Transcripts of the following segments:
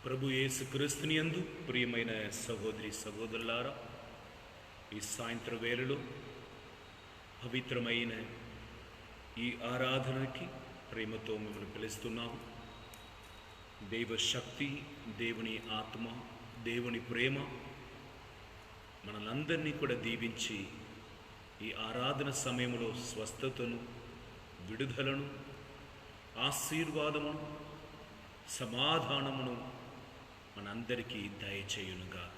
ప్రభు యేసుక్రీస్తుని యందు ప్రియమైన సహోదరి సహోదరులారా, ఈ సాయంత్ర వేళలో పవిత్రమైన ఈ ఆరాధనకి ప్రేమతో మిమ్మల్ని పిలుస్తున్నాము. దైవ శక్తి, దేవుని ఆత్మ, దేవుని ప్రేమ మనలందరినీ కూడా దీవించి ఈ ఆరాధన సమయంలో స్వస్థతను, విడుదలను, ఆశీర్వాదమును, సమాధానమును మనందరికీ దయచేయునుగాక.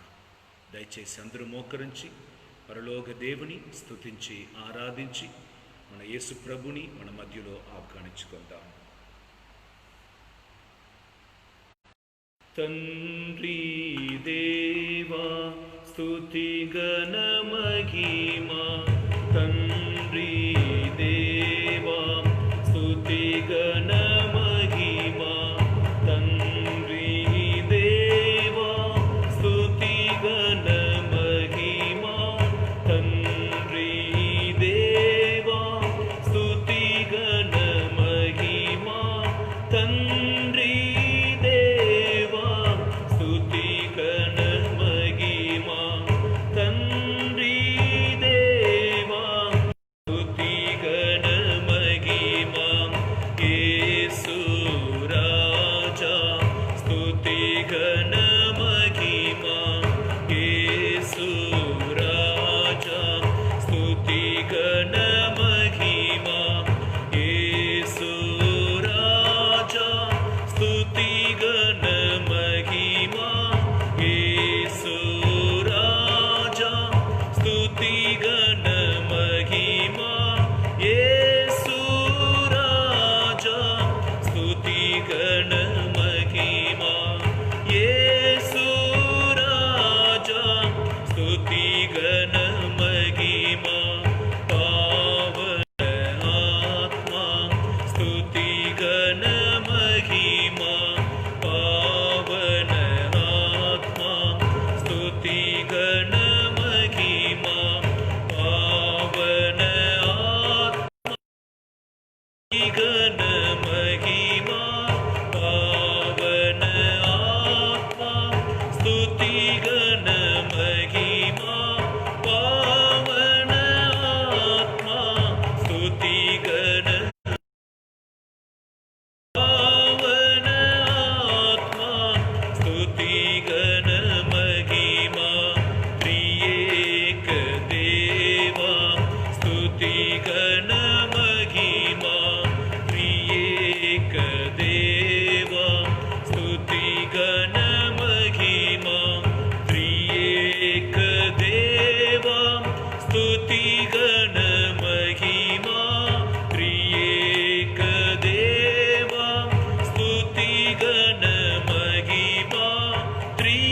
దయచేసి అందరూ మోకరించి పరలోక దేవుని స్తుతించి ఆరాధించి మన యేసు ప్రభుని మన మధ్యలో ఆహ్వానించుకుందాం. తండ్రి దేవా స్తుతి గణ మహిమా, తండ్రి దేవా స్తుతి గణ మహిమా, తండ్రి దేవా స్తుతి గణ మహిమా, తండ్రి దేవా స్తుతి గణ మహిమా, తండ్రి దేవా స్తుతి గణ మహిమా, తండ్రి దేవా స్తుతి గణ మహిమా, యేసు రాజా స్తుతి గణ మహిమా, యేసు రాజా స్తుతి గణ మహిమా, యేసు రాజా స్తుతి గణ మహిమా, యేసు రాజా స్తుతి గణ మహిమా, యేసు రాజా స్తుతి గణ మహిమా, యేసు రాజా స్తుతి గణ మహిమా, పావన ఆత్మా స్తుతి గణ మహిమా, పావన ఆత్మా స్తుతి గణ మహిమా, పావన ఆత్మా గణ మహిమా, పావన ఆత్మా స్తుతి గణ మహిమా, పావన ఆత్మా స్తుతి గణ, పావన ఆత్మా స్తుతి గణ మహిమా, త్రియేక దేవా స్తుతి గణ మహిమా, త్రియేక దేవా స్తుతి గణ మహిమా, త్రియేక దేవా స్తుతి గణ మహిమా, త్రియేక దేవా స్తుతి గణ మహిమా, త్రియేక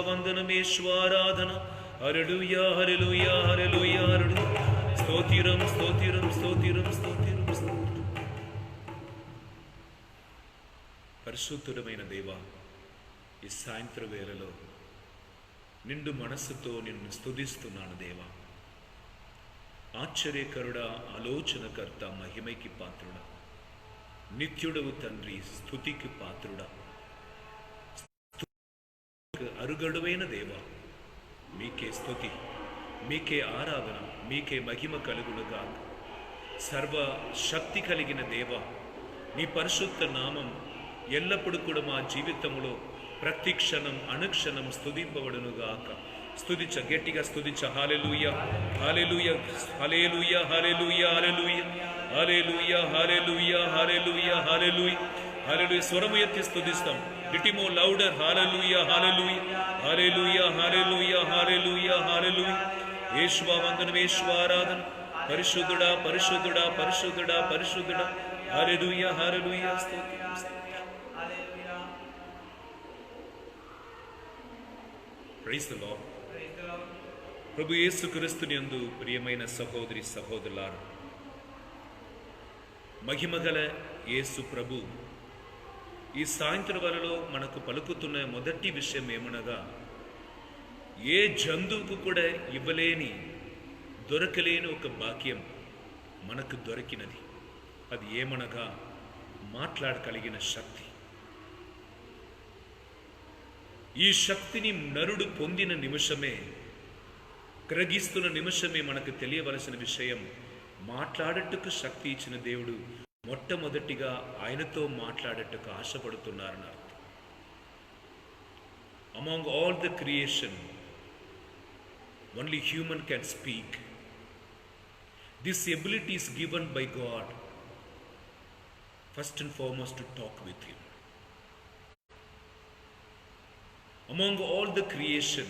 వందనం, యేసువారాధన. హల్లెలూయా హల్లెలూయా హల్లెలూయా హల్లెలూయా. స్తోత్రం స్తోత్రం స్తోత్రం స్తోత్రం స్తోత్రం. పరిశుద్ధుడమైన దేవా, ఈ సాయంత్ర వేళలో నిండు మనస్సుతో నిన్ను స్తుతిస్తున్నాను దేవా. ఆశ్చర్యకరుడా, ఆలోచనకర్త, మహిమైకి పాత్రుడా, నిత్యుడవు తండ్రి, స్తుతికి పాత్రుడా, అరుగడువైన దేవా, మీకే స్తుతి, మీకే ఆరాధన, మీకే మహిమ కలుగునుగా. సర్వ శక్తి కలిగిన దేవా, నీ పరిశుద్ధ నామం ఎల్లప్పుడూ కూడా మా జీవితంలో ప్రతి క్షణం అనుక్షణం స్తుతింపబడునుగాక. స్తుతించ, గట్టిగా స్తుతించ. హల్లెలూయా హల్లెలూయా హల్లెలూయా హల్లెలూయా హల్లెలూయా హల్లెలూయా హల్లెలూయా హల్లెలూయా హల్లెలూయా హల్లెలూయా. స్వరము ఎత్తి స్తుతిస్తాం. లిటిమో లౌడర్. హల్లెలూయా హల్లెలూయా హల్లెలూయా హల్లెలూయా హల్లెలూయా హల్లెలూయా. యేసువా వందనం, యేసువారాధన. పరిశుద్ధుడా పరిశుద్ధుడా పరిశుద్ధుడా పరిశుద్ధుడా. హల్లెలూయా హల్లెలూయా. Praise the Lord. ప్రభు యేసుక్రీస్తుని యందు ప్రియమైన సహోదరి సహోదరులారా, మహిమగల యేసు ప్రభు ఈ సాయంత్రం వేళలో మనకు పలుకుతున్న మొదటి విషయం ఏమనగా, ఏ జంతువుకు కూడా ఇవ్వలేని, దొరకలేని ఒక భాగ్యం మనకు దొరికినది. అది ఏమనగా మాట్లాడగలిగిన శక్తి. ఈ శక్తిని నరుడు పొందిన నిమిషమే, గ్రహిస్తున్న నిమిషమే మనకు తెలియవలసిన విషయం, మాట్లాడటకు శక్తి ఇచ్చిన దేవుడు మొట్టమొదటిగా ఆయనతో మాట్లాడటకు ఆశపడుతున్నారని అర్థం. Among all the creation only human can speak. This ability is given by God first and foremost to talk with him. Among all the creation,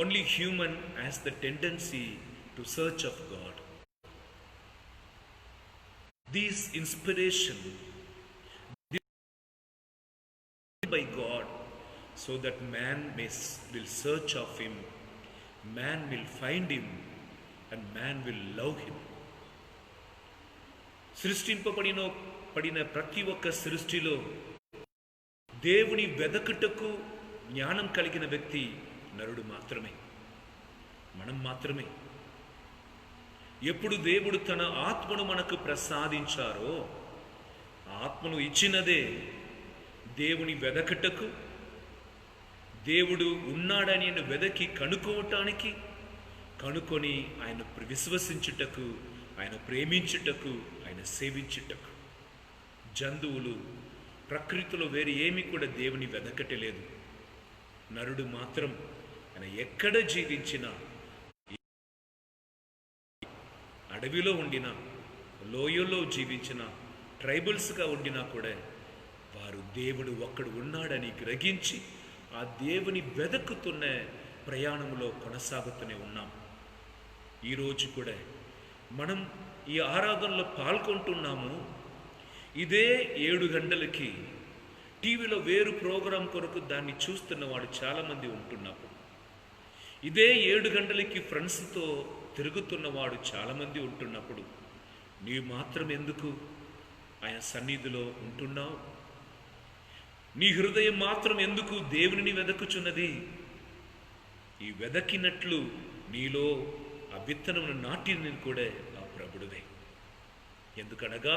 only human has the tendency to search of God. This inspiration by God so that man will search of him, man will find him, and man will love him. సృష్టింపబడిన ప్రతి ఒక్క సృష్టిలో దేవుని వెదకుటకు జ్ఞానం కలిగిన వ్యక్తి నరుడు మాత్రమే, మనం మాత్రమే. ఎప్పుడు దేవుడు తన ఆత్మను మనకు ప్రసాదించారో, ఆత్మను ఇచ్చినదే దేవుని వెదకటకు, దేవుడు ఉన్నాడని వెదకి కనుక్కోవటానికి, కనుక్కొని ఆయన విశ్వసించుటకు, ఆయన ప్రేమించుటకు, ఆయన సేవించుటకు. జంతువులు ప్రకృతిలో వేరే ఏమీ కూడా దేవుని వెదకటలేదు. నరుడు మాత్రం ఆయన ఎక్కడ జీవించినా, అడవిలో ఉండినా, లోయల్లో జీవించిన, ట్రైబల్స్గా ఉండినా కూడా వారు దేవుడు ఒక్కడు ఉన్నాడని గ్రహించి ఆ దేవుని వెదకుతున్న ప్రయాణంలో కొనసాగుతూనే ఉన్నాం. ఈరోజు కూడా మనం ఈ ఆరాధనలో పాల్గొంటున్నాము. ఇదే 7 గంటలకి టీవీలో వేరు ప్రోగ్రాం కొరకు దాన్ని చూస్తున్న వాడు చాలామంది ఉంటున్నప్పుడు, ఇదే 7 గంటలకి ఫ్రెండ్స్తో తిరుగుతున్నవాడు చాలామంది ఉంటున్నప్పుడు, నీవు మాత్రం ఎందుకు ఆయన సన్నిధిలో ఉంటున్నావు? నీ హృదయం మాత్రం ఎందుకు దేవుని వెదకుచున్నది? ఈ వెదకినట్లు నీలో ఆ విత్తనమును నాటిని కూడా ఆ ప్రభుడువే. ఎందుకనగా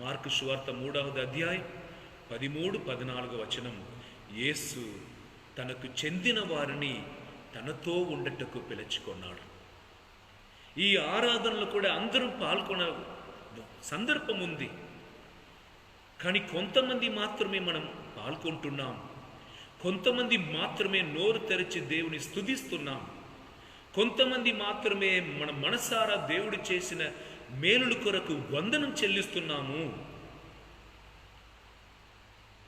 మార్కు సువార్త 3వ అధ్యాయం 13-14 వచనం, యేసు తనకు చెందిన వారిని తనతో ఉండటకు పిలుచుకున్నాడు. ఈ ఆరాధనలో కూడా అందరూ పాల్గొన సందర్భం ఉంది, కానీ కొంతమంది మాత్రమే మనం పాల్గొంటున్నాం. కొంతమంది మాత్రమే నోరు తెరిచి దేవుని స్తుతిస్తున్నాం. కొంతమంది మాత్రమే మన మనసారా దేవుడు చేసిన మేలుల కొరకు వందనం చెల్లిస్తున్నాము.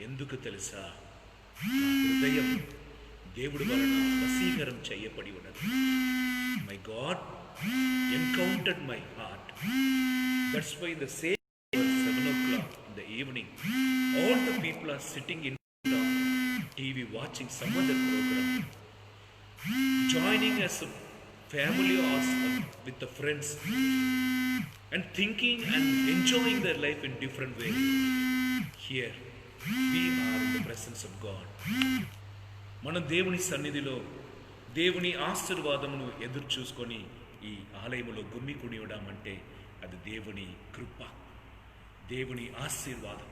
ఎందుకు తెలుసా? హృదయం దేవుడి వలన వశీకరం చేయబడి ఉన్నది. My God encountered my heart. That's why the same 7 o'clock in the evening, all the people are sitting in TV watching some other program, joining as a family or with the friends and thinking and enjoying their life in different way. Here we are in the presence of God. మనం దేవుని సన్నిధిలో దేవుని ఆశీర్వాదమును ఎదురు చూసుకొని ఈ ఆలయములో గుమ్మికూడి ఉండమంటే అది దేవుని కృప, దేవుని ఆశీర్వాదం.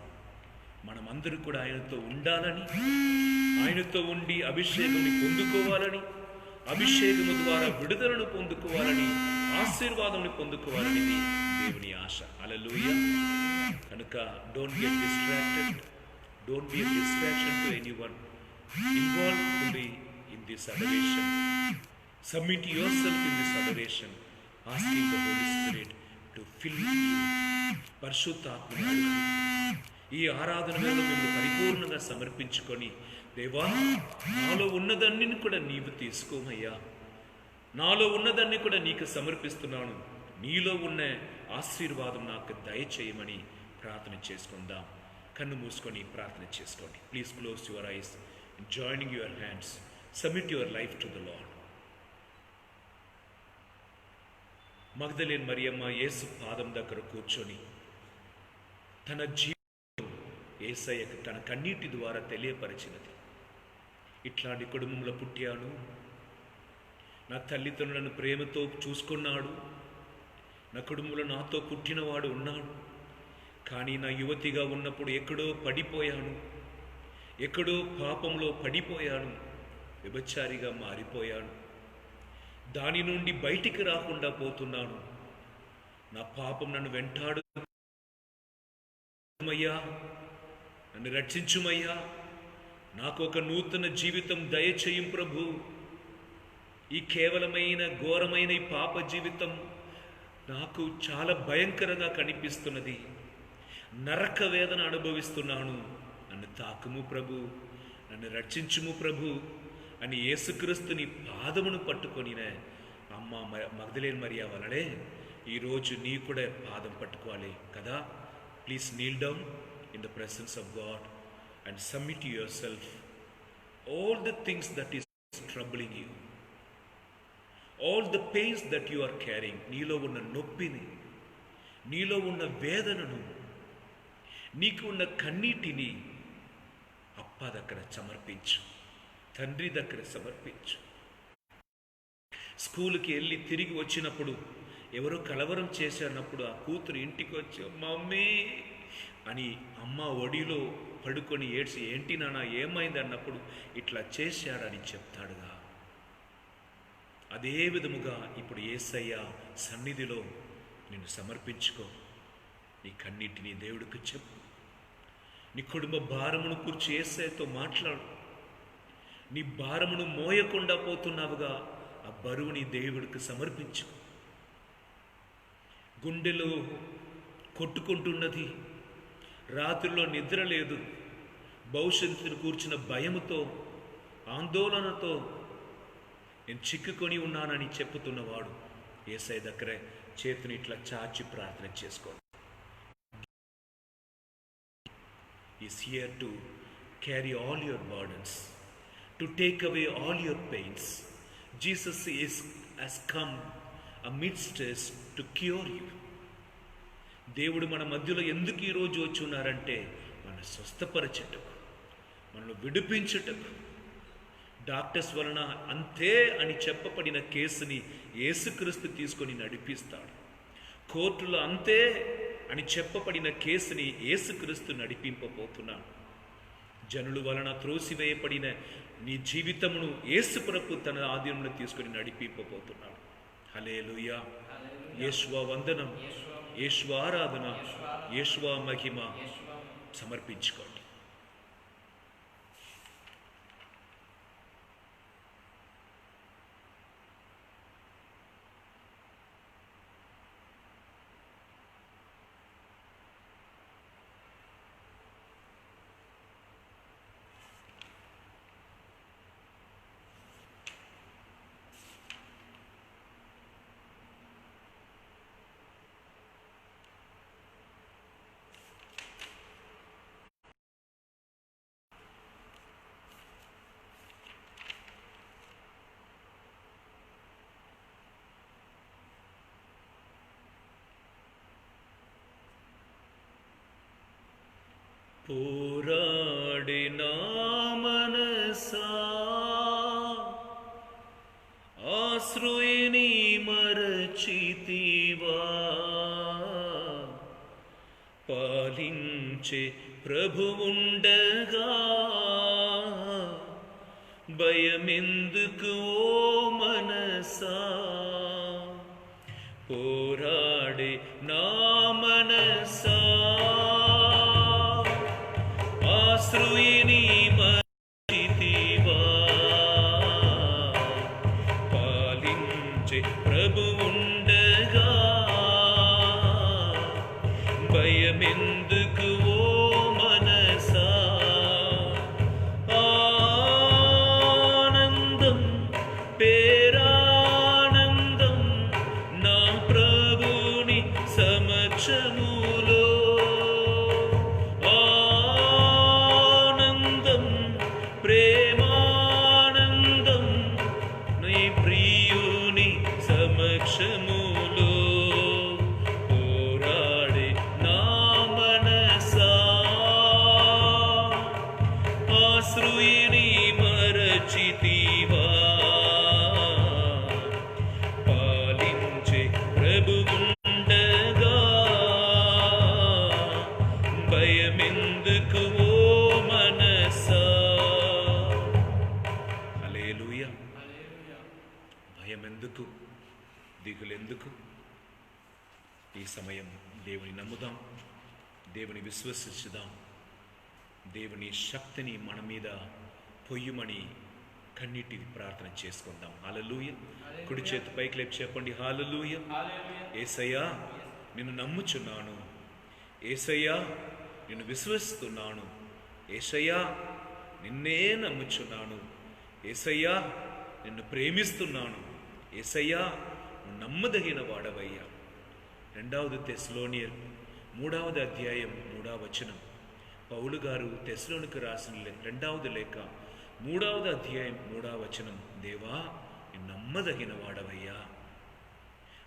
మనమందరూ కూడా ఆయనతో ఉండాలని, ఆయనతో ఉండి అభిషేకముని పొందుకోవాలని, అభిషేకము ద్వారా విడుదలను పొందుకోవాలని, ఆశీర్వాదముని పొందుకోవాలని దేవుని ఆశ. హల్లెలూయా. కనుక don't get distracted, don't be a distraction to anyone. Involve fully in this adoration. Submit yourself in this adoration, asking the Holy Spirit to fill you. పరిశుద్ధాత్మను ఈ ఆరాధన వేళలో మేము పరిపూర్ణంగా సమర్పించుకొని, దేవా నాలో ఉన్నదాన్ని కూడా నీవు తీసుకోమయ్యా, నాలో ఉన్నదాన్ని కూడా నీకు సమర్పిస్తున్నాను, నీలో ఉన్న ఆశీర్వాదం నాకు దయచేయమని ప్రార్థన చేసుకుందాం. కన్ను మూసుకొని ప్రార్థన చేసుకోండి. Please close your eyes, joining your hands, submit your life to the Lord. Magdalene Mariyamma Yesu పాదం దగ్గర కూర్చొని తన జీవితం యేసయ్యకు తన కన్నీటి ద్వారా తెలియపరిచినది. ఇట్లాంటి కుటుంబంలో పుట్టాను, నా తల్లిదండ్రులను ప్రేమతో చూసుకున్నాడు, నా కుటుంబంలో నాతో పుట్టినవాడు ఉన్నాడు, కానీ నా యువతిగా ఉన్నప్పుడు ఎక్కడో పడిపోయాను, ఎక్కడో పాపంలో పడిపోయాను, వ్యభిచారిగా మారిపోయాను, దాని నుండి బయటికి రాకుండా పోతున్నాను, నా పాపం నన్ను వెంటాడు, నన్ను రక్షించుమయ్యా, నాకు ఒక నూతన జీవితం దయచేయం ప్రభు. ఈ కేవలమైన ఘోరమైన ఈ పాప జీవితం నాకు చాలా భయంకరంగా కనిపిస్తున్నది, నరక వేదన అనుభవిస్తున్నాను, నన్ను తాకుము ప్రభు, నన్ను రక్షించుము ప్రభు అని యేసుక్రీస్తుని పాదమును పట్టుకొనిన అమ్మ మగ్దలేన్ మరియా వలనే ఈరోజు నీ కూడా పాదం పట్టుకోవాలి కదా. Please kneel down in the presence of God and submit yourself. All the things that is troubling you, all the pains that you are carrying, నీలో ఉన్న నొప్పిని, నీలో ఉన్న వేదనను, నీకు ఉన్న కన్నీటిని అప్ప దగ్గర సమర్పించు, తండ్రి దగ్గర సమర్పించు. స్కూల్కి వెళ్ళి తిరిగి వచ్చినప్పుడు ఎవరో కలవరం చేసినప్పుడు ఆ కూతురు ఇంటికి వచ్చి మమ్మీ అని అమ్మ ఒడిలో పడుకొని ఏడ్చి ఏంటి నాన్న ఏమైంది అన్నప్పుడు ఇట్లా చేశాడని చెప్తాడుగా. అదే విధముగా ఇప్పుడు యేసయ్య సన్నిధిలో నిన్ను సమర్పించుకో, నీ కన్నీటిని దేవుడికి చెప్పు, నీ కుటుంబ భారమును కూర్చి యేసయ్యతో మాట్లాడు. నీ భారమును మోయకుండా పోతున్నావుగా, ఆ బరువుని దేవుడికి సమర్పించు. గుండెలో కొట్టుకుంటున్నది, రాత్రిలో నిద్ర లేదు, భవిష్యత్తును కూర్చిన భయముతో ఆందోళనతో నేను చిక్కుకొని ఉన్నానని చెప్పుతున్నవాడు యేసయ్య దగ్గర చేతిని ఇట్లా చాచి ప్రార్థన చేసుకోండి. Is here to carry all your burdens, to take away all your pains. Jesus has come amidst us to cure you. దేవుడు మన మధ్యలో ఎందుకు ఈరోజు వచ్చి ఉన్నారంటే మన స్వస్థపరచుటకు, మనల్ని విడిపించుటకు. డాక్టర్స్ వలన అంతే అని చెప్పబడిన కేసుని యేసుక్రీస్తు తీసుకొని నడిపిస్తాడు. కోర్టులో అంతే అని చెప్పబడిన కేసుని యేసుక్రీస్తు నడిపింపబోతున్నాడు. జనుల వలన త్రోసివేయబడిన నీ జీవితమును యేసు ప్రభు తన ఆధీనంలో తీసుకొని నడిపింపబోతున్నాడు. హల్లెలూయా. యేషువా వందనం, యేషువా ఆరాధన, యేషువా మహిమ సమర్పించుకోండి. పోరాడే నా మనసా ఆశ్రయని మరచితివా, పాలించే ప్రభువుండగా భయమెందుకు ఓ మనసా, పోరాడే నా మనసా ఆశ్రయని మరచితివా, పాలించే ప్రభువుండగా భయమెందుకు ఓ మనసా, ఆనందం పేరానందం నా ప్రభుని సమక్షములో, ఆనందం ప్రేమానందం నీ ప్రియుని సమక్షములో, పోరాడే నా మనసా ఆశ్రయని మరచితివా, పాలించే ప్రభువుండగా భయమెందుకు ఓ మనసా. హల్లెలూయా. భయమెందుకు, దిగులెందుకు? ఈ సమయం దేవుని నమ్ముదాం, దేవుని విశ్వసించుదాం, దేవుని శక్తిని మన మీద పొయ్యమని కన్నీటి ప్రార్థన చేసుకుందాం. హల్లెలూయా. కుడి చేతి పైకి లేపి చెప్పండి, హల్లెలూయా. యేసయ్యా నిన్ను నమ్ముచున్నాను, యేసయ్యా నిన్ను విశ్వసిస్తున్నాను, యేసయ్యా నిన్నే నమ్ముచున్నాను, యేసయ్యా నిన్ను ప్రేమిస్తున్నాను, యేసయ్యా నువ్వు నమ్మదగిన వాడవయ్యా. 2 తెస్సలోనియర్ 3వ అధ్యాయం 3వ వచనం. పౌలు గారు తెస్సలోనికి రాసిన 2వ లేఖ 3వ అధ్యాయం 3వ వచనం. దేవా నేను నమ్మదగిన వాడవయ్యా,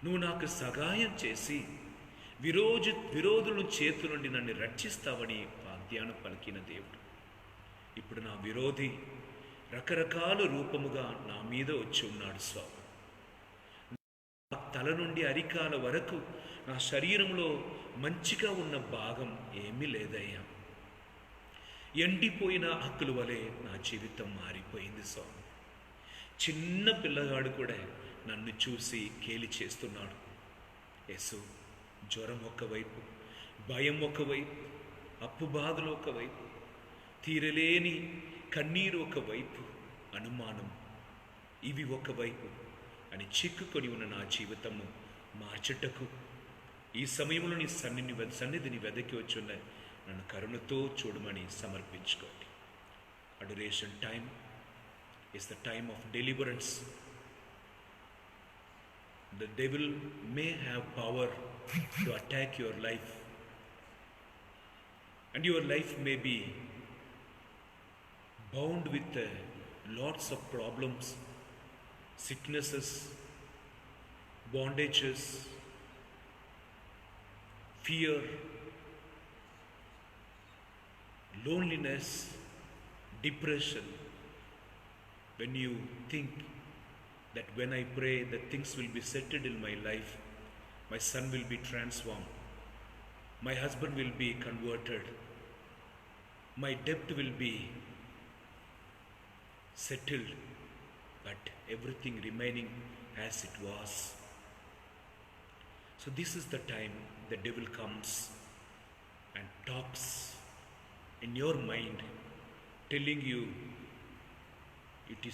నువ్వు నాకు సహాయం చేసి విరోధుల చేతుల నుండి నన్ను రక్షిస్తావని వాగ్దానం పలికిన దేవుడు. ఇప్పుడు నా విరోధి రకరకాల రూపముగా నా మీద వచ్చి ఉన్నాడు స్వామి. తల నుండి అరికాల వరకు నా శరీరంలో మంచిగా ఉన్న భాగం ఏమీ లేదయ్యా. ఎండిపోయిన ఆకుల వలె నా జీవితం మారిపోయింది స్వామి. చిన్న పిల్లగాడు కూడా నన్ను చూసి కేలి చేస్తున్నాడు. యేసు, జ్వరం ఒకవైపు, భయం ఒకవైపు, అప్పు బాధలు ఒకవైపు, తీరలేని కన్నీరు ఒకవైపు, అనుమానం ఇవి ఒకవైపు అని చిక్కుకొని ఉన్న నా జీవితము మార్చుటకు ఈ సమయంలో నీ సన్నిధిని వెదకి వచ్చున్న నన్ను కరుణతో చూడమని సమర్పించుకోండి. Adoration time is the time of deliverance. The devil may have power to attack your life, and your life may be bound with lots of problems, sicknesses, bondages, fear, loneliness, depression. When you think that when I pray that things will be settled in my life, my son will be transformed, my husband will be converted, my debt will be settled, but everything remaining as it was. So this is the time the devil comes and talks in your mind, telling you it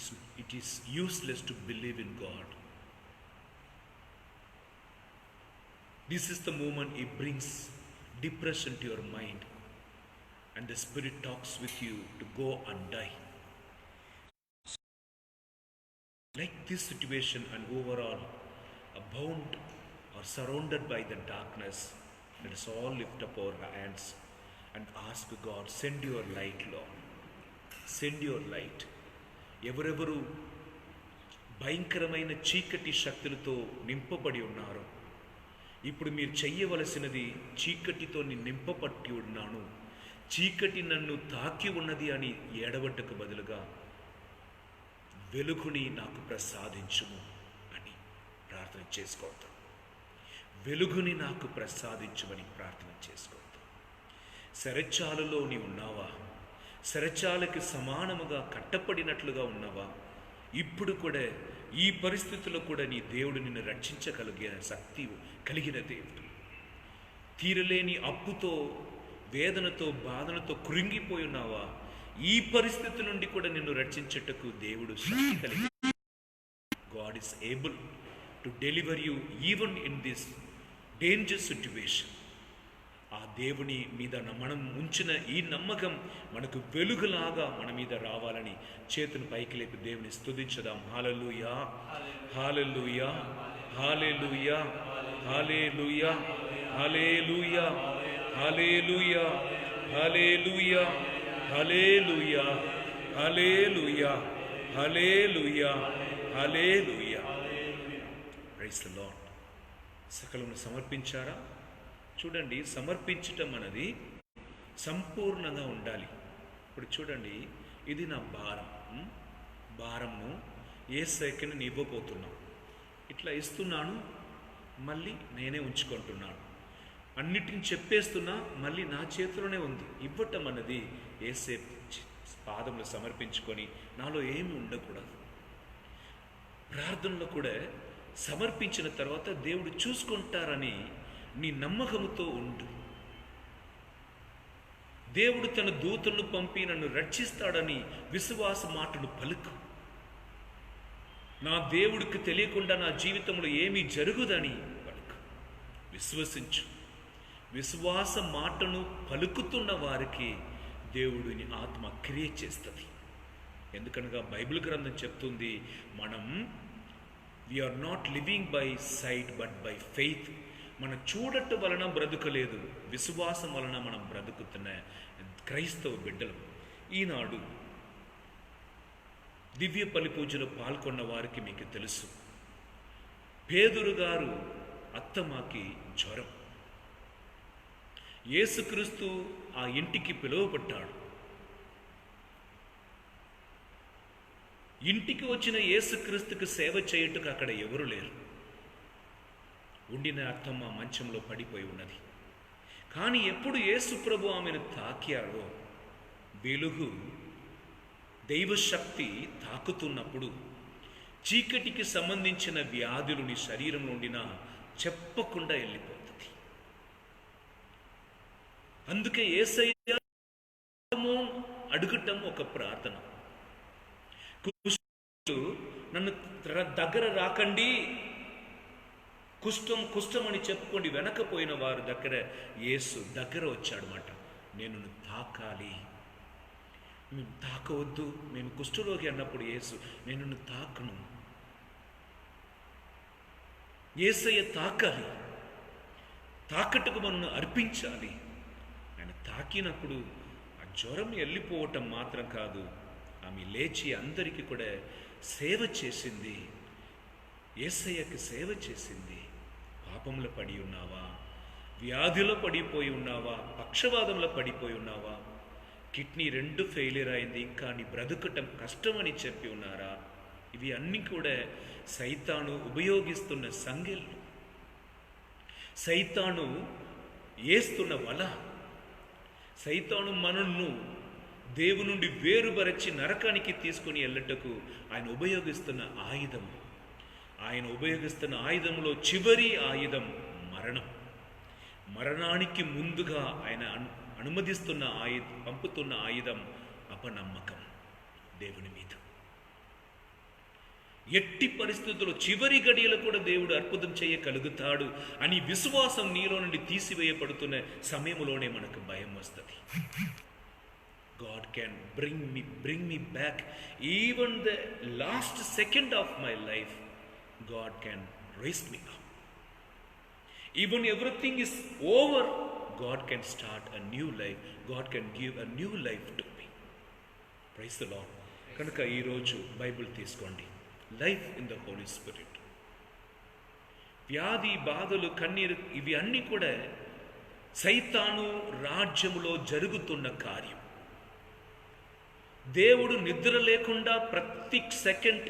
is useless to believe in God. This is the moment he brings depression to your mind, and the Spirit talks with you to go and die. Like this situation and overall bound or surrounded by the darkness, let us all lift up our hands and ask God, send your light, Lord. Send your light. ఎవరెవరు భయంకరమైన చీకటి శక్తులతో నింపబడి ఉన్నారు, ఇప్పుడు మీరు చెయ్యవలసినది, చీకటితో నింపబట్టి ఉన్నాను, చీకటి నన్ను తాకి ఉన్నది అని ఏడవటకు బదులుగా వెలుగుని నాకు ప్రసాదించుము అని ప్రార్థన చేసుకోవద్దాం. వెలుగుని నాకు ప్రసాదించుమని ప్రార్థన చేసుకోవద్దాం. శరచాలలో నీ ఉన్నావా? శరచాలకి సమానముగా కట్టపడినట్లుగా ఉన్నావా? ఇప్పుడు కూడా ఈ పరిస్థితుల్లో కూడా నీ దేవుడు నిన్ను రక్షించగలిగిన శక్తి కలిగిన దేవుడు. తీరలేని అప్పుతో, వేదనతో, బాధలతో కృంగిపోయి ఉన్నావా? ఈ పరిస్థితి నుండి కూడా నిన్ను రక్షించుటకు దేవుడు శక్తి కలిగి. God is able to deliver you even in this danger situation. ఆ దేవుని మీద మనం ఉంచిన ఈ నమ్మకం మనకు వెలుగులాగా మన మీద రావాలని చేతును పైకి లేపి దేవుని స్తుతించుదాం. హల్లెలూయా, హల్లెలూయా, హల్లెలూయా, హల్లెలూయా, హల్లెలూయా, హల్లెలూయా, హల్లెలూయా, హల్లెలూయా, హల్లెలూయా, హల్లెలూయా, హల్లెలూయా. Praise the Lord. సకలమును సమర్పించారా? చూడండి, సమర్పించటం అనేది సంపూర్ణంగా ఉండాలి. ఇప్పుడు చూడండి, ఇది నా భారంను యేసయ్యకి నేను ఇవ్వబోతున్నాను. ఇట్లా ఇస్తున్నాను, మళ్ళీ నేనే ఉంచుకుంటున్నాను. అన్నిటిని చెప్పేస్తున్నా, మళ్ళీ నా చేతిలోనే ఉంది. ఇవ్వటం అన్నది యేసయ్య పాదములు సమర్పించుకొని నాలో ఏమి ఉండకూడదు. ప్రార్థనలో కూడా సమర్పించిన తర్వాత దేవుడు చూసుకుంటారని నీ నమ్మకముతో ఉండు. దేవుడు తన దూతలను పంపి నన్ను రక్షిస్తాడని విశ్వాస మాటలు పలుకు. నా దేవుడికి తెలియకుండా నా జీవితంలో ఏమీ జరుగుదని పలుకు. విశ్వసించు. విశ్వాస మాటను పలుకుతున్న వారికి దేవుడిని ఆత్మ క్రియ చేస్తుంది. ఎందుకనగా బైబిల్ గ్రంథం చెప్తుంది, మనం we are not living by sight but by faith. మనం చూడటం వలన బ్రతుకలేదు, విశ్వాసం వలన మనం బ్రతుకుతున్న క్రైస్తవ బిడ్డలు. ఈనాడు దివ్య బలి పూజలో పాల్గొన్న వారికి మీకు తెలుసు, పేదురు గారు అత్తమ్మకి జ్వరం. యేసుక్రీస్తు ఆ ఇంటికి పిలువబడ్డాడు. ఇంటికి వచ్చిన యేసుక్రీస్తుకు సేవ చేయుటకు అక్కడ ఎవరు లేరు. ఉండిన అత్తమ్మ మంచంలో పడిపోయి ఉన్నది. కానీ ఎప్పుడు యేసు ప్రభు ఆమెను తాకారో, వెలుగు దైవశక్తి తాకుతున్నప్పుడు చీకటికి సంబంధించిన వ్యాధులు నీ శరీరంలో ఉండినా చెప్పకుండా వెళ్ళిపోతుంది. అందుకే యేసయ్య అడుగటం ఒక ప్రార్థన. నన్ను దగ్గర రాకండి, కుష్టం అని చెప్పుకోండి వెనకపోయిన వారు దగ్గర యేసు దగ్గర వచ్చాడనమాట. నేను తాకాలి, మేము తాకవద్దు, మేము కుష్ఠరోగి అన్నప్పుడు యేసు నేను తాకను. యేసయ్య తాకాలి, తాకట్టుకు మనను అర్పించాలి. ఆయన తాకినప్పుడు ఆ జ్వరం వెళ్ళిపోవటం మాత్రం కాదు, ఆమె లేచి అందరికీ కూడా సేవ చేసింది. యేసయ్యకి సేవ చేసింది. పాపంలో పడి ఉన్నావా? వ్యాధిలో పడిపోయి ఉన్నావా? పక్షవాదంలో పడిపోయి ఉన్నావా? కిడ్నీ 2 ఫెయిలియర్ అయింది, ఇంకా నీ బ్రతుకటం కష్టమని చెప్పి ఉన్నారా? ఇవి అన్నీ కూడా సైతాను ఉపయోగిస్తున్న సంఖ్యలు, సైతాను వేస్తున్న వల. సైతాను మనను దేవుని నుండి వేరుపరచి నరకానికి తీసుకుని వెళ్ళటకు ఆయన ఉపయోగిస్తున్న ఆయుధం. ఆయన ఉపయోగిస్తున్న ఆయుధంలో చివరి ఆయుధం మరణం. మరణానికి ముందుగా ఆయన అనుమతిస్తున్న పంపుతున్న ఆయుధం అపనమ్మకం దేవుని మీద. ఎట్టి పరిస్థితుల్లో చివరి గడియలు కూడా దేవుడు అద్భుతం చేయగలుగుతాడు అని విశ్వాసం నీలో నుండి తీసివేయబడుతున్న సమయంలోనే మనకు భయం వస్తుంది. God can bring me back even the last second of my life. God can raise me up. Even everything is over, God can start a new life. God can give a new life to me. Praise the Lord. కనుక ఈరోజు Bible తీసుకోండి. Life in the Holy Spirit. వ్యాధి, బాధలు, కన్నీరు ఇవి అన్నీ కూడా సైతాను రాజ్యములో జరుగుతున్న కార్యం. దేవుడు నిద్ర లేకుండా ప్రతి సెకండ్,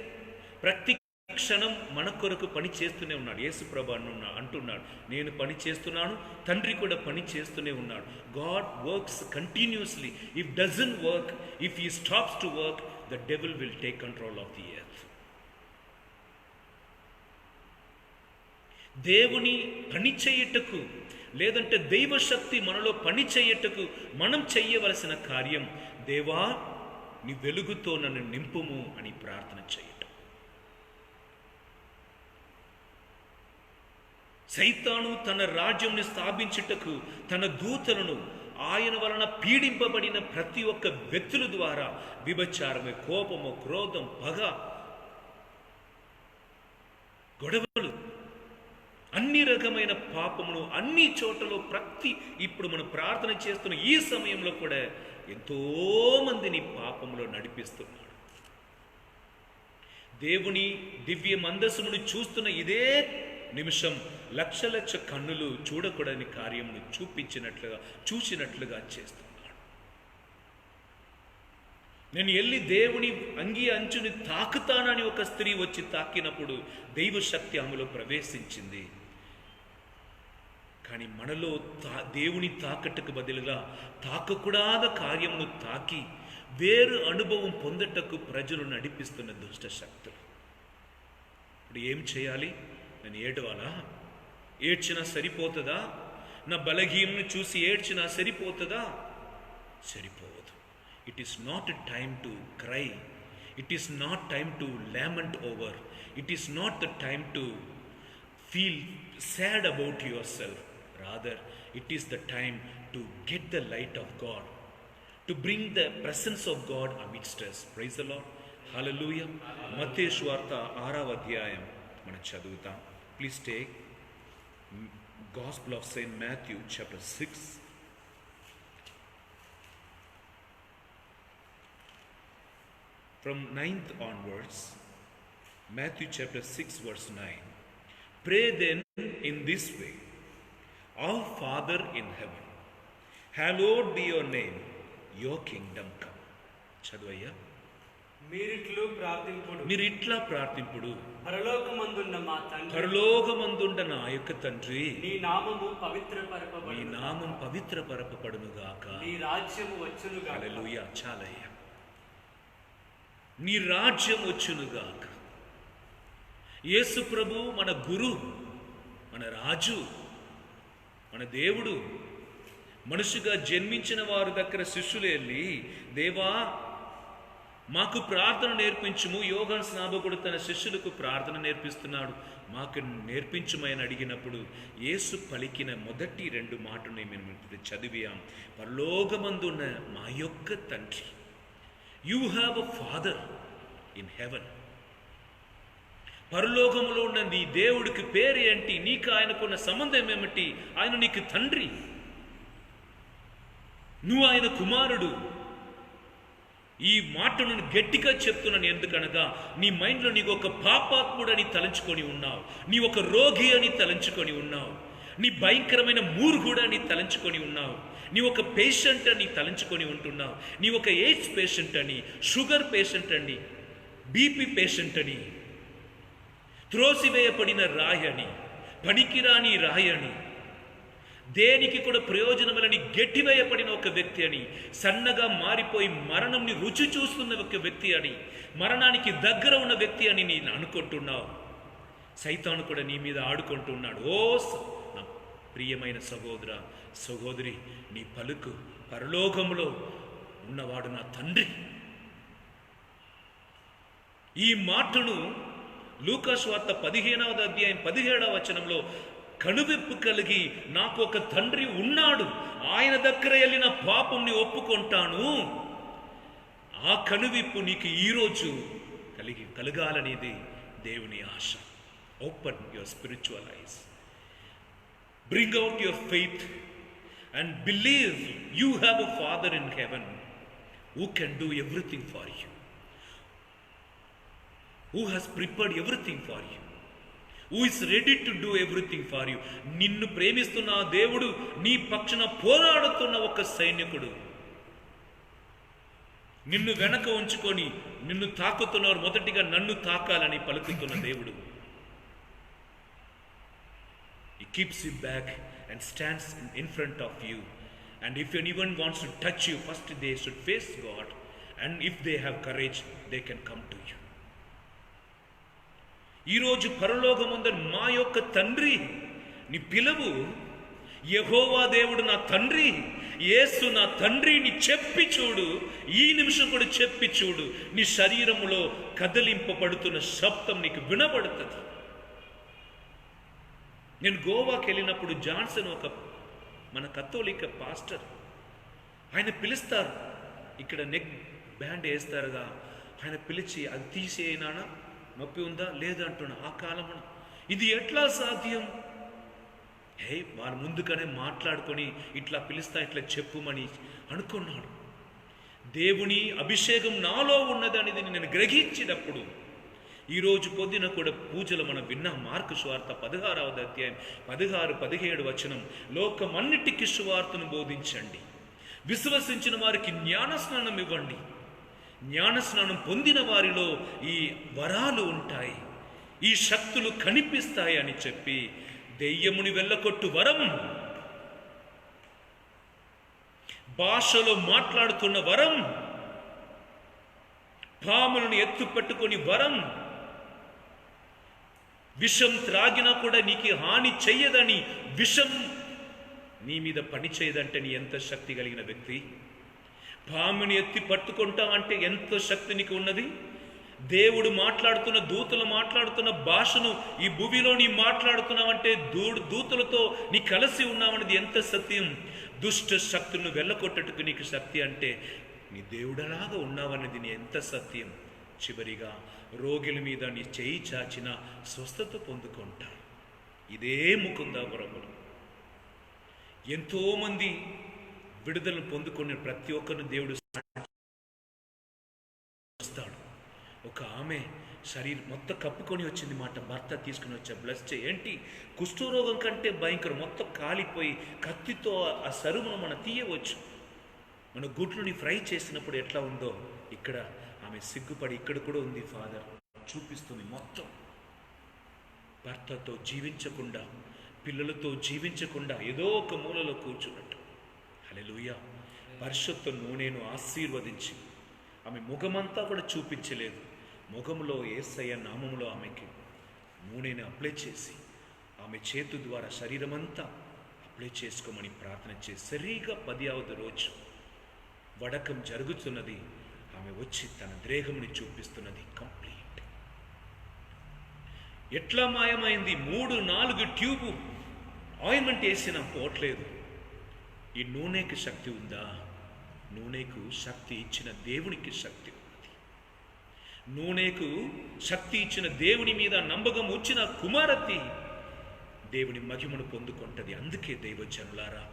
ప్రతి క్షణం మన కొరకు పని చేస్తూనే ఉన్నాడు. యేసుప్రభు అంటున్నాడు, నేను పని చేస్తున్నాను, తండ్రి కూడా పని చేస్తూనే ఉన్నాడు. God works continuously. If doesn't work, if he stops to work, the devil will take control of the earth. దేవుని పని చేయుటకు, లేదంటే దైవశక్తి మనలో పని చేయుటకు మనం చెయ్యవలసిన కార్యం, దేవా నీ వెలుగుతో నన్ను నింపుము అని ప్రార్థన చేయటం. సైతాను తన రాజ్యంని స్థాపించుటకు తన దూతలను ఆయన వలన పీడింపబడిన ప్రతి ఒక్క వ్యక్తుల ద్వారా విభచారము, కోపము, క్రోధం, పగ, గొడవలు, అన్ని రకమైన పాపమును అన్ని చోట్లలో ఇప్పుడు మనం ప్రార్థన చేస్తున్న ఈ సమయంలో కూడా ఎంతో మందిని పాపములో నడిపిస్తున్నాడు. దేవుని దివ్య మందసమును చూస్తున్న ఇదే నిమిషం లక్ష లక్ష కన్నులు చూడకూడని కార్యమును చూసినట్లుగా చేస్తున్నాడు. నేను వెళ్ళి దేవుని అంగీ అంచుని తాకుతానని ఒక స్త్రీ వచ్చి తాకినప్పుడు దైవశక్తి ఆమెలో ప్రవేశించింది. కానీ మనలో దేవుని తాకట్టుకు బదులుగా తాకకూడాద కార్యమును తాకి వేరు అనుభవం పొందటకు ప్రజలు నడిపిస్తున్న దుష్ట శక్తులు. ఇప్పుడు ఏం చేయాలి? నేను ఏడవాలా? ఏడ్చినా సరిపోతుందా? నా బలహీనను చూసి ఏడ్చినా సరిపోతుందా? సరిపోవద్దు. It is not a time to cry. It is not time to lament over. It is not the time to feel sad about yourself. Rather, it is the time to get the light of God, to bring the presence of God amidst us. Praise the Lord. Hallelujah. Matthew Suvarta 6వ అధ్యాయం మనం చదువుతాం. Please take Gospel of Saint Matthew chapter 6. From 9th onwards, Matthew chapter 6 verse 9. Pray then in this way: Our Father in heaven, hallowed be your name, your kingdom come. చదువయ్యా. మీరు ఇట్లా ప్రార్థింపుడు: పరలోకమందున్న నా యొక్క తండ్రి, నీ నామం పవిత్రపరపబడునుగాక, నీ రాజ్యము వచ్చునుగాక. హల్లెలూయా. చాలయ్యా. నీ రాజ్యం వచ్చునుగాక. యేసు ప్రభు మన గురు, మన రాజు, మన దేవుడు. మనుషుగా జన్మించిన వారి దగ్గర శిష్యులు వెళ్ళి, దేవా మాకు ప్రార్థన నేర్పించుము. యోహాను స్నాపకుడు తన శిష్యులకు ప్రార్థన నేర్పిస్తున్నాడు, మాకు నేర్పించుమని అడిగినప్పుడు యేసు పలికిన మొదటి 2 మాటలు మేము ఇప్పుడు చదివాం. పరలోకమందున్న మా యొక్క తండ్రి. You have a father in haven. పరలోకములో ఉన్న నీ దేవుడికి పేరు ఏంటి? నీకు ఆయనకున్న సంబంధం ఏమిటి? ఆయన నీకు తండ్రి, నువ్వు ఆయన కుమారుడు. ఈ మాటను గట్టిగా చెప్తున్నాను ఎందుకనగా నీ మైండ్లో నీకు ఒక పాపాత్ముడని తలంచుకొని ఉన్నావు, నీ ఒక రోగి అని తలంచుకొని ఉన్నావు, నీ భయంకరమైన మూర్ఖుడు అని తలంచుకొని ఉన్నావు, నీ ఒక పేషెంట్ అని తలంచుకొని ఉంటున్నావు, నీ ఒక ఎయిడ్స్ పేషెంట్ అని, షుగర్ పేషెంట్ అని, బీపీ పేషెంట్ అని, త్రోసివేయబడిన రాయని, పనికిరాని రాయని, దేనికి కూడా ప్రయోజనములని గట్టివేయబడిన ఒక వ్యక్తి అని, సన్నగా మారిపోయి మరణంని రుచి చూస్తున్న ఒక వ్యక్తి అని, మరణానికి దగ్గర ఉన్న వ్యక్తి అని నేను అనుకుంటున్నావు. సైతాను కూడా నీ మీద ఆడుకుంటున్నాడు. ఓ నా ప్రియమైన సహోదర సహోదరి, నీ పలుకు పరలోకములో ఉన్నవాడు నా తండ్రి. ఈ మాటను లూకా సువార్త 15వ అధ్యాయం 17వ వచనంలో, కనువిప్పు కలిగి నాకు ఒక తండ్రి ఉన్నాడు, ఆయన దగ్గర వెళ్ళి నా పాపంని ఒప్పుకుంటాను. ఆ కనువిప్పు నీకు ఈరోజు కలగాలనేది దేవుని ఆశ. Open your spiritual eyes, bring out your faith and believe you have a father in heaven who can do everything for you, who has prepared everything for you, who is ready to do everything for you. నిన్ను ప్రేమిస్తున్న ఆ దేవుడు, నీ పక్షాన పోరాడుతున్న ఒక సైనికుడు, నిన్ను వెనక ఉంచుకొని నిన్ను తాకుతున్నవారు మొదటిగా నన్ను తాకాలని పలుకుతున్న దేవుడు. He keeps you back and stands in front of you. And if anyone wants to touch you, first they should face God. And if they have courage, they can come to you. ఈరోజు పరలోకమందు మా యొక్క తండ్రి నీ పిలువు, యెహోవా దేవుడు నా తండ్రి, యేసు నా తండ్రిని చెప్పి చూడు. ఈ నిమిషం కూడా చెప్పి చూడు. నీ శరీరములో కదలింపబడుతున్న శబ్దం నీకు వినబడుతుంది. నేను గోవాకి వెళ్ళినప్పుడు జాన్సన్ ఒక మన కథోలిక పాస్టర్, ఆయన పిలుస్తారు, ఇక్కడ నెక్ బ్యాండ్ వేస్తారుగా, ఆయన పిలిచి అది తీసేయనా, నొప్పి ఉందా లేదా అంటున్నా. ఆ కాలమున ఇది ఎట్లా సాధ్యం? వారు ముందుగానే మాట్లాడుకొని ఇట్లా పిలుస్తా ఇట్లా చెప్పుమని అనుకున్నాడు. దేవుని అభిషేకం నాలో ఉన్నది అనేది నేను గ్రహించినప్పుడు, ఈరోజు పొద్దున కూడా పూజలు మనం విన్నాం. మార్కు సువార్త 16వ అధ్యాయం 16-17 వచనం, లోకమన్నిటికీ సువార్తను బోధించండి, విశ్వసించిన వారికి జ్ఞానస్నానం ఇవ్వండి, జ్ఞానస్నానం పొందిన వారిలో ఈ వరాలు ఉంటాయి, ఈ శక్తులు కనిపిస్తాయి అని చెప్పి, దెయ్యముని వెళ్ళకొట్టు వరం, భాషలో మాట్లాడుతున్న వరం, పాములను ఎత్తు పట్టుకొని వరం, విషం త్రాగినా కూడా నీకు హాని చెయ్యదని, విషం నీ మీద పని చేయదంటే నీ ఎంత శక్తి కలిగిన వ్యక్తి. పాముని ఎత్తి పట్టుకుంటావంటే ఎంత శక్తి నీకు ఉన్నది. దేవుడు మాట్లాడుతున్న, దూతలు మాట్లాడుతున్న భాషను ఈ భూమిలో నీ మాట్లాడుతున్నావంటే దూతలతో నీ కలిసి ఉన్నావన్నది ఎంత సత్యం. దుష్ట శక్తులను వెళ్ళకొట్టట్టుకు నీకు శక్తి అంటే నీ దేవుడలాగా ఉన్నావన్నది నీ ఎంత సత్యం. చివరిగా రోగుల మీద నీ చేయి చాచిన స్వస్థత పొందుకుంటా. ఇదే ముకుందాపురములు ఎంతోమంది విడుదలను పొందుకునే ప్రతి ఒక్కరిని దేవుడు వస్తాడు. ఒక ఆమె శరీరం మొత్తం కప్పుకొని వచ్చింది మాట, భర్త తీసుకుని వచ్చా బ్లస్ ఏంటి కుష్ఠరోగం కంటే భయంకరం, మొత్తం కాలిపోయి కత్తితో ఆ సరుమును మనం తీయవచ్చు. మన గుడ్లుని ఫ్రై చేసినప్పుడు ఎట్లా ఉందో ఇక్కడ ఆమె సిగ్గుపడి, ఇక్కడ కూడా ఉంది ఫాదర్ చూపిస్తుంది. మొత్తం భర్తతో జీవించకుండా, పిల్లలతో జీవించకుండా ఏదో ఒక మూలలో కూర్చున్నట్టు. హల్లెలూయా. పరిశుద్ధ నూనెను ఆశీర్వదించి ఆమె ముఖమంతా కూడా చూపించలేదు, ముఖంలో యేసయ్య నామములో ఆమెకి నూనెను అప్లై చేసి ఆమె చేతు ద్వారా శరీరమంతా అప్లై చేసుకోమని ప్రార్థన చేసి, సరిగా 10వ రోజు వడకం జరుగుతున్నది. ఆమె వచ్చి తన దేహముని చూపిస్తున్నది. కంప్లీట్ ఎట్లా మాయమైంది? 3-4 ట్యూబు ఆయింట్మెంట్ వేసినా పోవట్లేదు. ఈ నూనెకి శక్తి ఉందా? నూనెకు శక్తి ఇచ్చిన దేవునికి శక్తి ఉన్నది. నూనెకు శక్తి ఇచ్చిన దేవుని మీద నమ్మకం వచ్చిన కుమారతి దేవుని మహిమను పొందుకుంటది. అందుకే దైవజనులారా,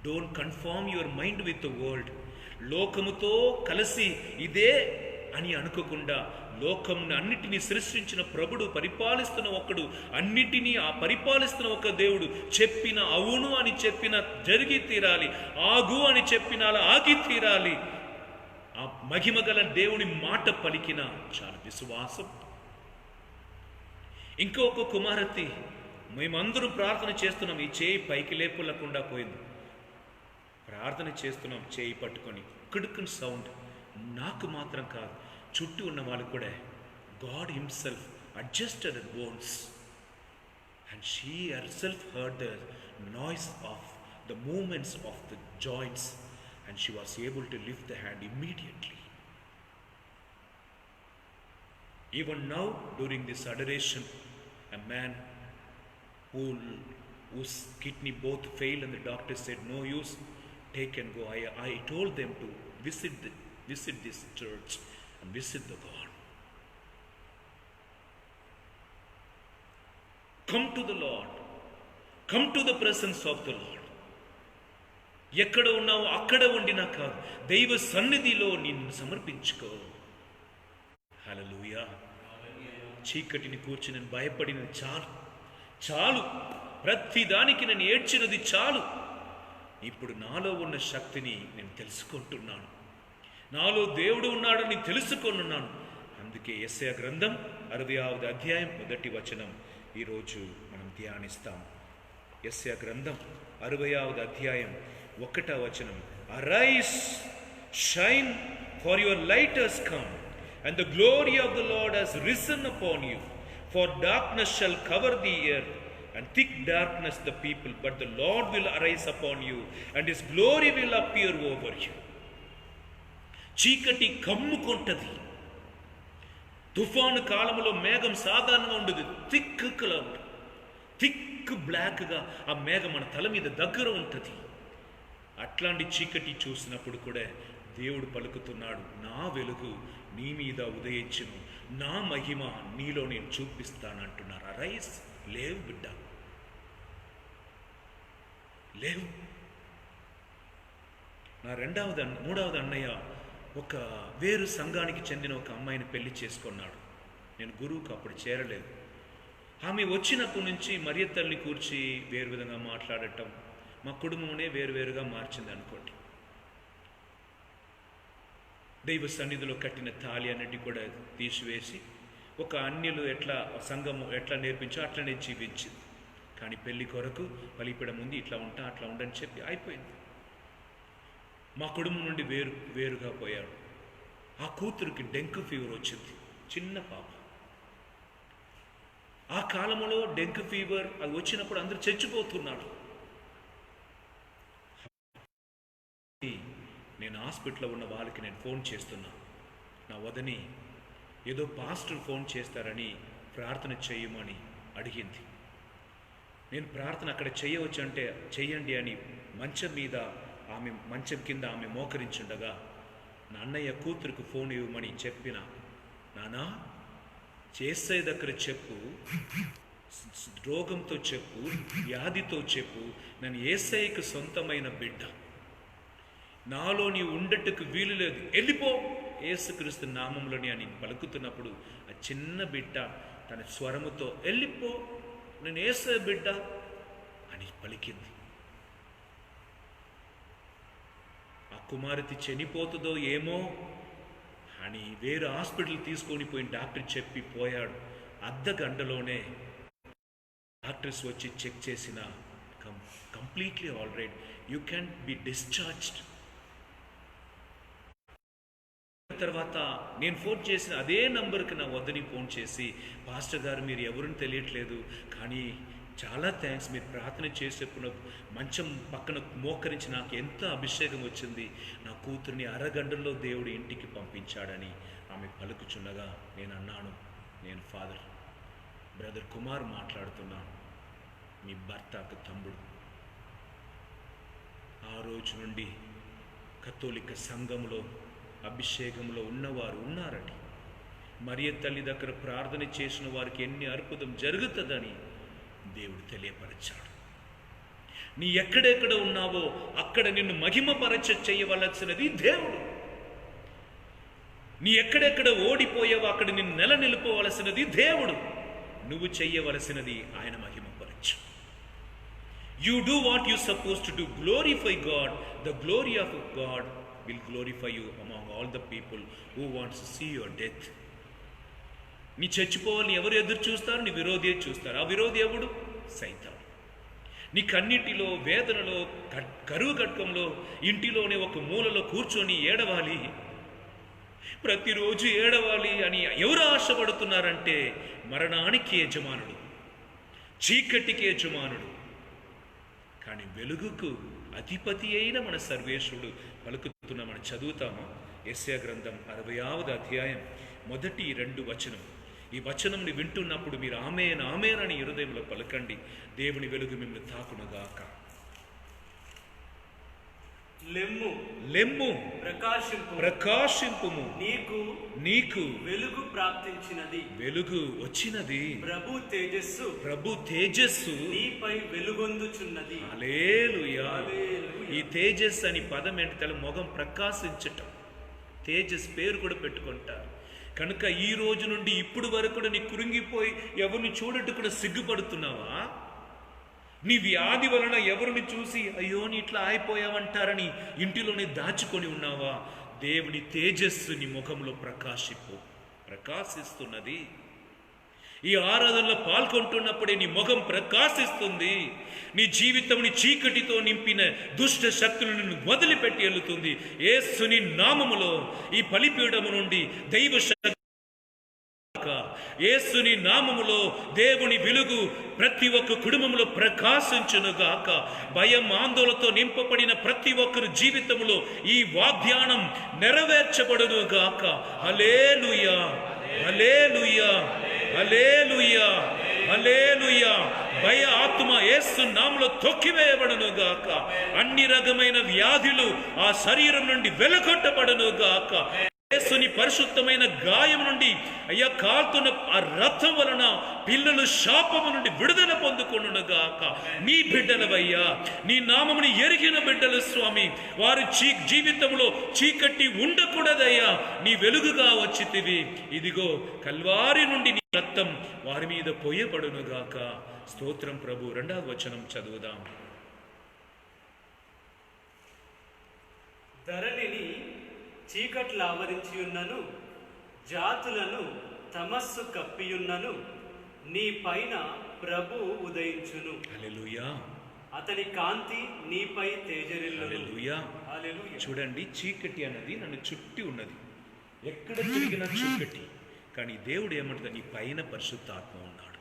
don't confirm your mind with the world. లోకముతో కలిసి ఇదే అని అనుకోకుండా, లోకం అన్నిటినీ సృష్టించిన ప్రభుడు, పరిపాలిస్తున్న ఒకడు, అన్నిటినీ ఆ పరిపాలిస్తున్న ఒక దేవుడు చెప్పిన అవును అని చెప్పిన జరిగి తీరాలి, ఆగు అని చెప్పిన ఆగి తీరాలి. ఆ మహిమ గల దేవుని మాట పలికిన చాలా విశ్వాసం. ఇంకొక కుమారతి, మేమందరూ ప్రార్థన చేస్తున్నాం, ఈ చేయి పైకి లేపులకుండా పోయింది. ప్రార్థన చేస్తున్నాం చేయి పట్టుకొని, కిడుకుని సౌండ్. నాకు మాత్రం కాదు, చుట్టూ ఉన్న వాళ్ళు కూడా. God himself adjusted the bones and she herself heard the noise of the moments of the joints and she was able to lift the hand immediately. Even now during this adoration, a man whose kidney both failed and the doctor said no use, take and go. I told them to visit this church and visit the God. Come to the Lord. Come to the presence of the Lord. ఎక్కడ ఉన్నావో అక్కడ ఉండినా కాదు, దైవ సన్నిధిలో నిన్ను సమర్పించుకో. హల్లెలూయా. చీకటిని కూర్చి నేను భయపడినది చాలు, చాలు, ప్రతిదానికి నేను ఏడ్చినది చాలు. ఇప్పుడు నాలో ఉన్న శక్తిని నేను తెలుసుకుంటున్నాను, నాలో దేవుడు ఉన్నాడని తెలుసుకొనున్నాను. అందుకే యెషయా గ్రంథం 60వ అధ్యాయం 1వ వచనం ఈరోజు మనం ధ్యానిస్తాం. యెషయా గ్రంథం 60వ అధ్యాయం 1వ వచనం, arise shine for your light has come and the glory of the Lord has risen upon you. For darkness shall cover the earth and thick darkness the people, but the Lord will arise upon you and his glory will appear over you. చీకటి కమ్ముకుంటది. తుఫాను కాలంలో మేఘం సాధారణంగా ఉండదు, thick cloud, thick బ్లాక్గా ఆ మేఘం మన తల మీద దగ్గర ఉంటుంది. అట్లాంటి చీకటి చూసినప్పుడు కూడా దేవుడు పలుకుతున్నాడు, నా వెలుగు నీ మీద ఉదయించును, నా మహిమ నీలో నేను చూపిస్తానంటున్నారు. అరైజ్, లేవు బిడ్డ, లేవు. నా మూడవది అన్నయ్య ఒక వేరు సంఘానికి చెందిన ఒక అమ్మాయిని పెళ్లి చేసుకున్నాడు. నేను గురువుకు అప్పుడు చేరలేదు. ఆమె వచ్చినప్పటి నుంచి మరియ తల్లిని కూర్చి వేరు విధంగా మాట్లాడటం మా కుటుంబమునే వేరువేరుగా మార్చింది అనుకోండి. దైవ సన్నిధిలో కట్టిన తాళి అన్నిటి కూడా తీసివేసి ఒక అన్యులు ఎట్లా సంఘము ఎట్లా నేర్పించో అట్లనే జీవించింది. కానీ పెళ్లి కొరకు పలిపడం ఉంది, ఇట్లా ఉంటా అట్లా ఉండని చెప్పి అయిపోయింది. మా కుటుంబం నుండి వేరుగా పోయాడు. ఆ కూతురికి డెంగ్యూ ఫీవర్ వచ్చింది, చిన్న పాప. ఆ కాలంలో డెంగ్యూ ఫీవర్ అది వచ్చినప్పుడు అందరూ చచ్చిపోతున్నాడు. నేను హాస్పిటల్లో ఉన్న వాళ్ళకి నేను ఫోన్ చేస్తున్నా, నా వదని ఏదో పాస్టర్ ఫోన్ చేస్తారని ప్రార్థన చేయమని అడిగింది. నేను ప్రార్థన అక్కడ చేయవచ్చు అంటే చెయ్యండి అని మంచం కింద ఆమె మోకరించుండగా నా అన్నయ్య కూతురికి ఫోన్ ఇవ్వమని చెప్పిన, నానా చేసే దగ్గర చెప్పు, రోగంతో చెప్పు, వ్యాధితో చెప్పు, నన్ను యేసయ్యకు సొంతమైన బిడ్డ, నాలో నీ ఉండట్టుకు వీలు లేదు, వెళ్ళిపో యేసుక్రీస్తు నామంలోని అని పలుకుతున్నప్పుడు ఆ చిన్న బిడ్డ తన స్వరముతో వెళ్ళిపో, నేను యేసయ్య బిడ్డ అని పలికింది. ఆ కుమార్తె చనిపోతుందో ఏమో అని వేరే హాస్పిటల్ తీసుకొని పోయిన డాక్టర్ చెప్పి పోయాడు. అర్ధ గంటలోనే డాక్టర్స్ వచ్చి చెక్ చేసిన completely all right, you can be discharged. తర్వాత నేను ఫోన్ చేసిన అదే నంబర్కి నా వద్దని ఫోన్ చేసి, పాస్టర్ గారు మీరు ఎవరిని తెలియట్లేదు కానీ చాలా థ్యాంక్స్, మీరు ప్రార్థన చేసేప్పుడు మంచం పక్కన మోకరించి నాకు ఎంత అభిషేకం వచ్చింది, నా కూతుర్ని అరగంటలో దేవుడు ఇంటికి పంపించాడని ఆమె పలుకుచున్నగా నేను అన్నాను, నేను బ్రదర్ కుమార్ మాట్లాడుతున్నాను, మీ భర్తకు తమ్ముడు. ఆ రోజు నుండి కథోలిక సంఘంలో అభిషేకంలో ఉన్నవారు ఉన్నారని, మరియ తల్లి దగ్గర ప్రార్థన చేసిన వారికి ఎన్ని అద్భుతం జరుగుతుందని దేవుడు తెలియపరిచాడు. నీ ఎక్కడెక్కడ ఉన్నావో అక్కడ నిన్ను మహిమపరచ చేయవలసినది దేవుడు. నీ ఎక్కడెక్కడ ఓడిపోయావో అక్కడ నిన్ను నిలుపవలసినది దేవుడు. నువ్వు చెయ్యవలసినది ఆయన మహిమపరచు. You do what you supposed to do. Glorify God. The glory of God will glorify you among all the people who wants to see your death. నీ చచ్చిపోవాలని ఎవరు ఎదురు చూస్తారు? నీ విరోధి చూస్తారు. ఆ విరోధి ఎవడు? సైతాను. నీ కన్నిటిలో, వేదనలో, కరువు కట్కంలో, ఇంటిలోనే ఒక మూలలో కూర్చొని ఏడవాలి, ప్రతిరోజు ఏడవాలి అని ఎవరు ఆశపడుతున్నారంటే మరణానికి యజమానుడు, చీకటికి యజమానుడు. కానీ వెలుగుకు అధిపతి అయిన మన సర్వేశ్వరుడు పలుకుతున్న మనం చదువుతాము. యెషయా గ్రంథం 60వ అధ్యాయం 1-2 వచనం. ఈ వచనంని వింటున్నప్పుడు మీరు ఆమేన్ ఆమేన్ అని హృదయంలో పలకండి. దేవుని వెలుగు మిమ్మల్ని తాకునగాక. లెమ్ము లెమ్ము ప్రకాశింపుము, నీకు వెలుగు ప్రాప్తించినది, వెలుగు వచ్చినది, ప్రభు తేజస్సు నీపై వెలుగొందుచున్నది. హల్లెలూయా. ఈ తేజస్ అని పదం ఏంటి? తల మొగం ప్రకాశించటం. తేజస్ పేరు కూడా పెట్టుకుంటారు. కనుక ఈ రోజు నుండి ఇప్పుడు వరకు నీ కురింగిపోయి ఎవరిని చూడట్టు కూడా సిగ్గుపడుతున్నావా? నీ వ్యాధి వలన ఎవరిని చూసి అయ్యో నీ ఇట్లా అయిపోయావంటారని ఇంటిలోనే దాచుకొని ఉన్నావా? దేవుని తేజస్సు నీ ముఖంలో ప్రకాశిస్తున్నది. ఈ ఆరాధనలో పాల్గొంటున్నప్పుడే నీ ముఖం ప్రకాశిస్తుంది. నీ జీవితం చీకటితో నింపిన దుష్ట శక్తులను వదిలిపెట్టి వెళుతుంది. యేసుని నామములో ఈ బలిపీఠము నుండి దైవ యేసుని నామములో దేవుని వెలుగు ప్రతి ఒక్క కుటుంబంలో ప్రకాశించునుగాక. భయం ఆందోళనతో నింపబడిన ప్రతి ఒక్కరి జీవితంలో ఈ వాగ్దానం నెరవేర్చబడునుగాక. హల్లెలూయా, హల్లెలూయా, హల్లెలూయా, హల్లెలూయా. భయ ఆత్మ యేసు నామములో తొక్కివేయబడునుగాక. అన్ని రకమైన వ్యాధులు ఆ శరీరం నుండి వెలగొట్టబడునుగాక. యేసుని పరిశుద్ధమైన గాయం నుండి అయ్యా కాల్తున్న ఆ రక్తం వలన పిల్లలు శాపము నుండి విడుదల పొందుకొనుగాక. నీ బిడ్డలవయ్యా, నీ నామముని ఎరిగిన బిడ్డలు స్వామి, వారి జీవితంలో చీకటి ఉండకూడదయ్యా. నీ వెలుగుగా వచ్చితివి. ఇదిగో కల్వారి నుండి నీ రక్తం వారి మీద పోయబడునుగాక. స్తోత్రం ప్రభు. 2వ వచనం చదువుదాం. ధరణిని చీకట్లు ఆవరించి ఉన్నను, జాతులను తమస్సు కప్పియున్నను, నీ పైన ప్రభు ఉదయించును. హల్లెలూయా. అతని కాంతి నీపై తేజరిల్లును. హల్లెలూయా. హల్లెలూయా. చూడండి, చీకటి అన్నది నన్ను చుట్టి ఉన్నది, ఎక్కడ తిరిగిన చీకటి. కానీ దేవుడు ఏమంటుంది? నీ పైన పరిశుద్ధాత్మ ఉన్నాడు,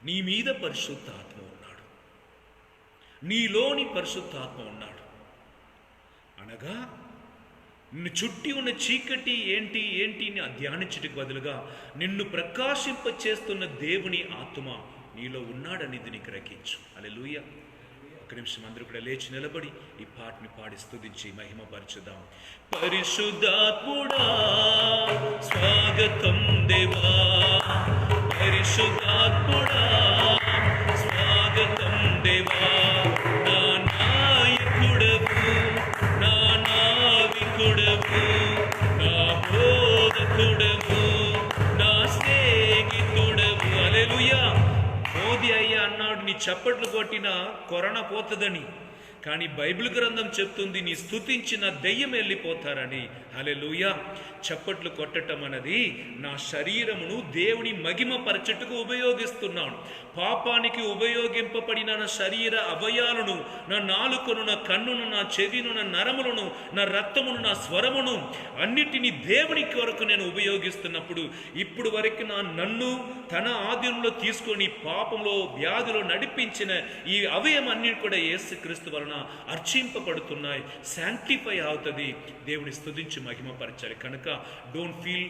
నీ మీద పరిశుద్ధాత్మ ఉన్నాడు, నీలోని పరిశుద్ధాత్మ ఉన్నాడు. అనగా నిన్ను చుట్టి ఉన్న చీకటి ఏంటి అని ధ్యానించడానికి బదులుగా నిన్ను ప్రకాశింపచేస్తున్న దేవుని ఆత్మ నీలో ఉన్నాడనేది నీకు గ్రహించు. హల్లెలూయా. ఒక నిమిషం అందరూ కూడా లేచి నిలబడి ఈ పాటని పాడి స్తుతించి మహిమపరచుదాం. పరిశుద్ధాత్ముడా స్వాగతం దేవా, పరిశుద్ధాత్ముడా స్వాగతం దేవా. నా నాయకుడవు, నా నావికుడవు, నా బోధకుడవు, నా స్నేహితుడవు. హల్లెలూయా. మోదీ అయ్యా అన్నాడు, నీ చప్పట్లు కొట్టిన కరోనా పోతుందని. కానీ బైబిల్ గ్రంథం చెప్తుంది నీ స్తుతించిన దెయ్యం వెళ్ళిపోతారని. హల్లెలూయా. చప్పట్లు కొట్టడం అన్నది నా శరీరమును దేవుని మహిమపరచుటకు ఉపయోగిస్తున్నాను. పాపానికి ఉపయోగింపబడిన నా శరీర అవయాలను, నా నాలుకను, నా కన్నును, నా చెవిను, నా నరములను, నా రక్తమును, నా స్వరమును అన్నిటినీ దేవుని కొరకు నేను ఉపయోగిస్తున్నప్పుడు ఇప్పుడు వరకు నన్ను తన ఆధీనంలో తీసుకొని పాపంలో వ్యాధిలో నడిపించిన ఈ అవయం అన్ని కూడా యేసుక్రీస్తు వలన అర్చింపబడుతున్నాయి, శాంక్టిఫై అవుతుంది. దేవుని స్తుతించి మహిమపరచాలి. కనుక don't feel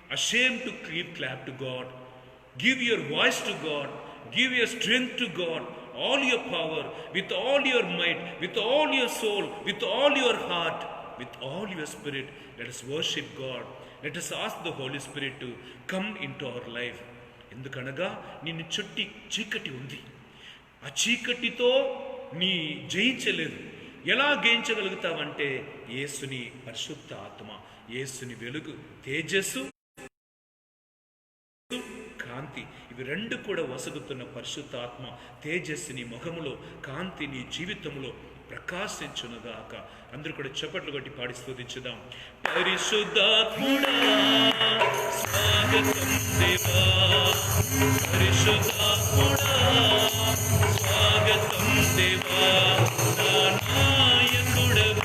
ashamed to give clap to God. Give your voice to God. Give your strength to God. All your power, with all your might, with all your soul, with all your heart, with all your spirit. Let us worship God. Let us ask the Holy Spirit to come into our life. ఎందుకనగా నిన్ను చుట్టి చీకటి ఉంది. ఆ చీకటితో నీ జయించలేదు. ఎలా జయించగలుగుతావంటే యేసుని పరిశుద్ధ ఆత్మ, యేసుని వెలుగు, తేజస్సు, కాంతి, ఇవి రెండు కూడా వసగుతున్న పరిశుద్ధాత్మ తేజస్సుని ముఖములో, కాంతిని జీవితంలో ప్రకాశించునుగాక. అందరూ కూడా చప్పట్లు కొట్టి పాడి స్తుతించుదాం. పరిశుద్ధాత్ముడా స్వాగతం దేవా, పరిశుద్ధాత్ముడా స్వాగతం దేవా. నా నాయకుడవు,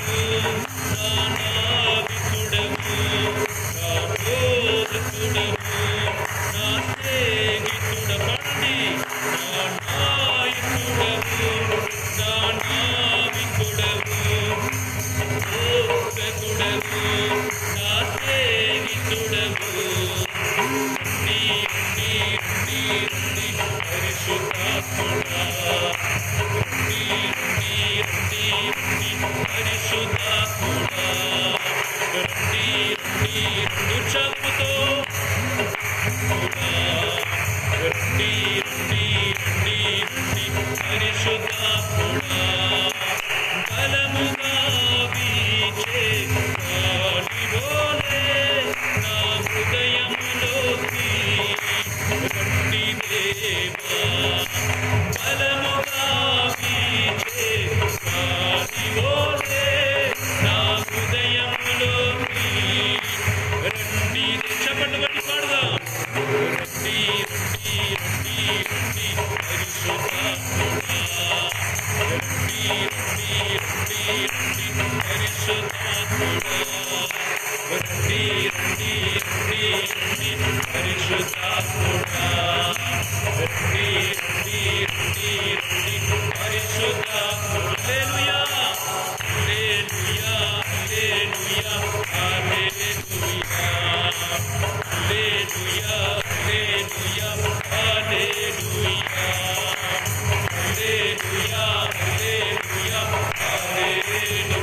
నా నావికుడవు, నా బోధకుడవు, నా స్నేహితుడవు. నా నాయకుడవు, నా నావికుడవు, బోధకుడవు, నా స్నేహితుడవు. పరిశుద్ధాత్ముడా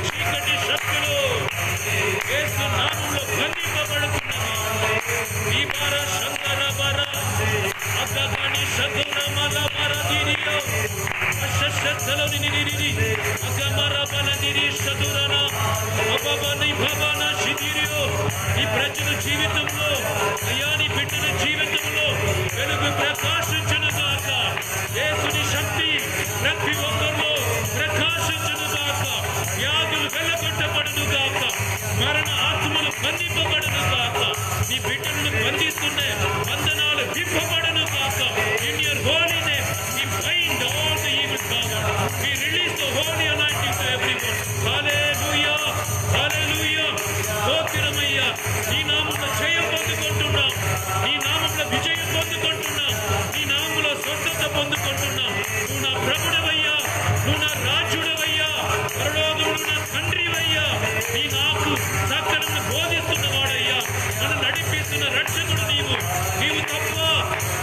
చీకటి శక్తులు యేసు నామములో బంధింపబడుతున్నవి. ఈ వార శంకర వర అగగని శతుర మల వర దిరియో అశశతల నినినిని అగమర బల దిరి శతురన అపవని భవన శిదిరియో. ఈ ప్రజల జీవితంలో అయాని బిడ్డల జీవితంలో వెలుగు ప్రకాశించును గాక. యేసుని శక్తి ప్రతి ఒక్కరిలో ప్రకాశించును గాక. వ్యాధులు వెళ్ళగొట్టబడును గాక. మరణ ఆత్మలు బంధింపబడును గాక. నీ బిడ్డలను బంధిస్తున్న బంధనాలు విప్పబడును గాక. In your holy name we bind all the evil power. We release the holy anointing to everyone. Hallelujah, hallelujah. స్తోత్రమయ్యా. నీ నామములో జయం పొందుకుంటున్నాం. నీ నామములో విజయం పొందుకుంటున్నాం. నీ నామములో స్వస్థత పొందుకుంటున్నాం. నువ్వు నా ప్రభుడవయ్యా, నువ్వు నా రాజుడవయ్యా, పరలోకములో నా తండ్రివయ్యా. నీ నాకు సకలమును బోధిస్తున్నవాడయ్యా, నన్ను నడిపిస్తున్న రక్షకుడు నీవు. నీవు తప్ప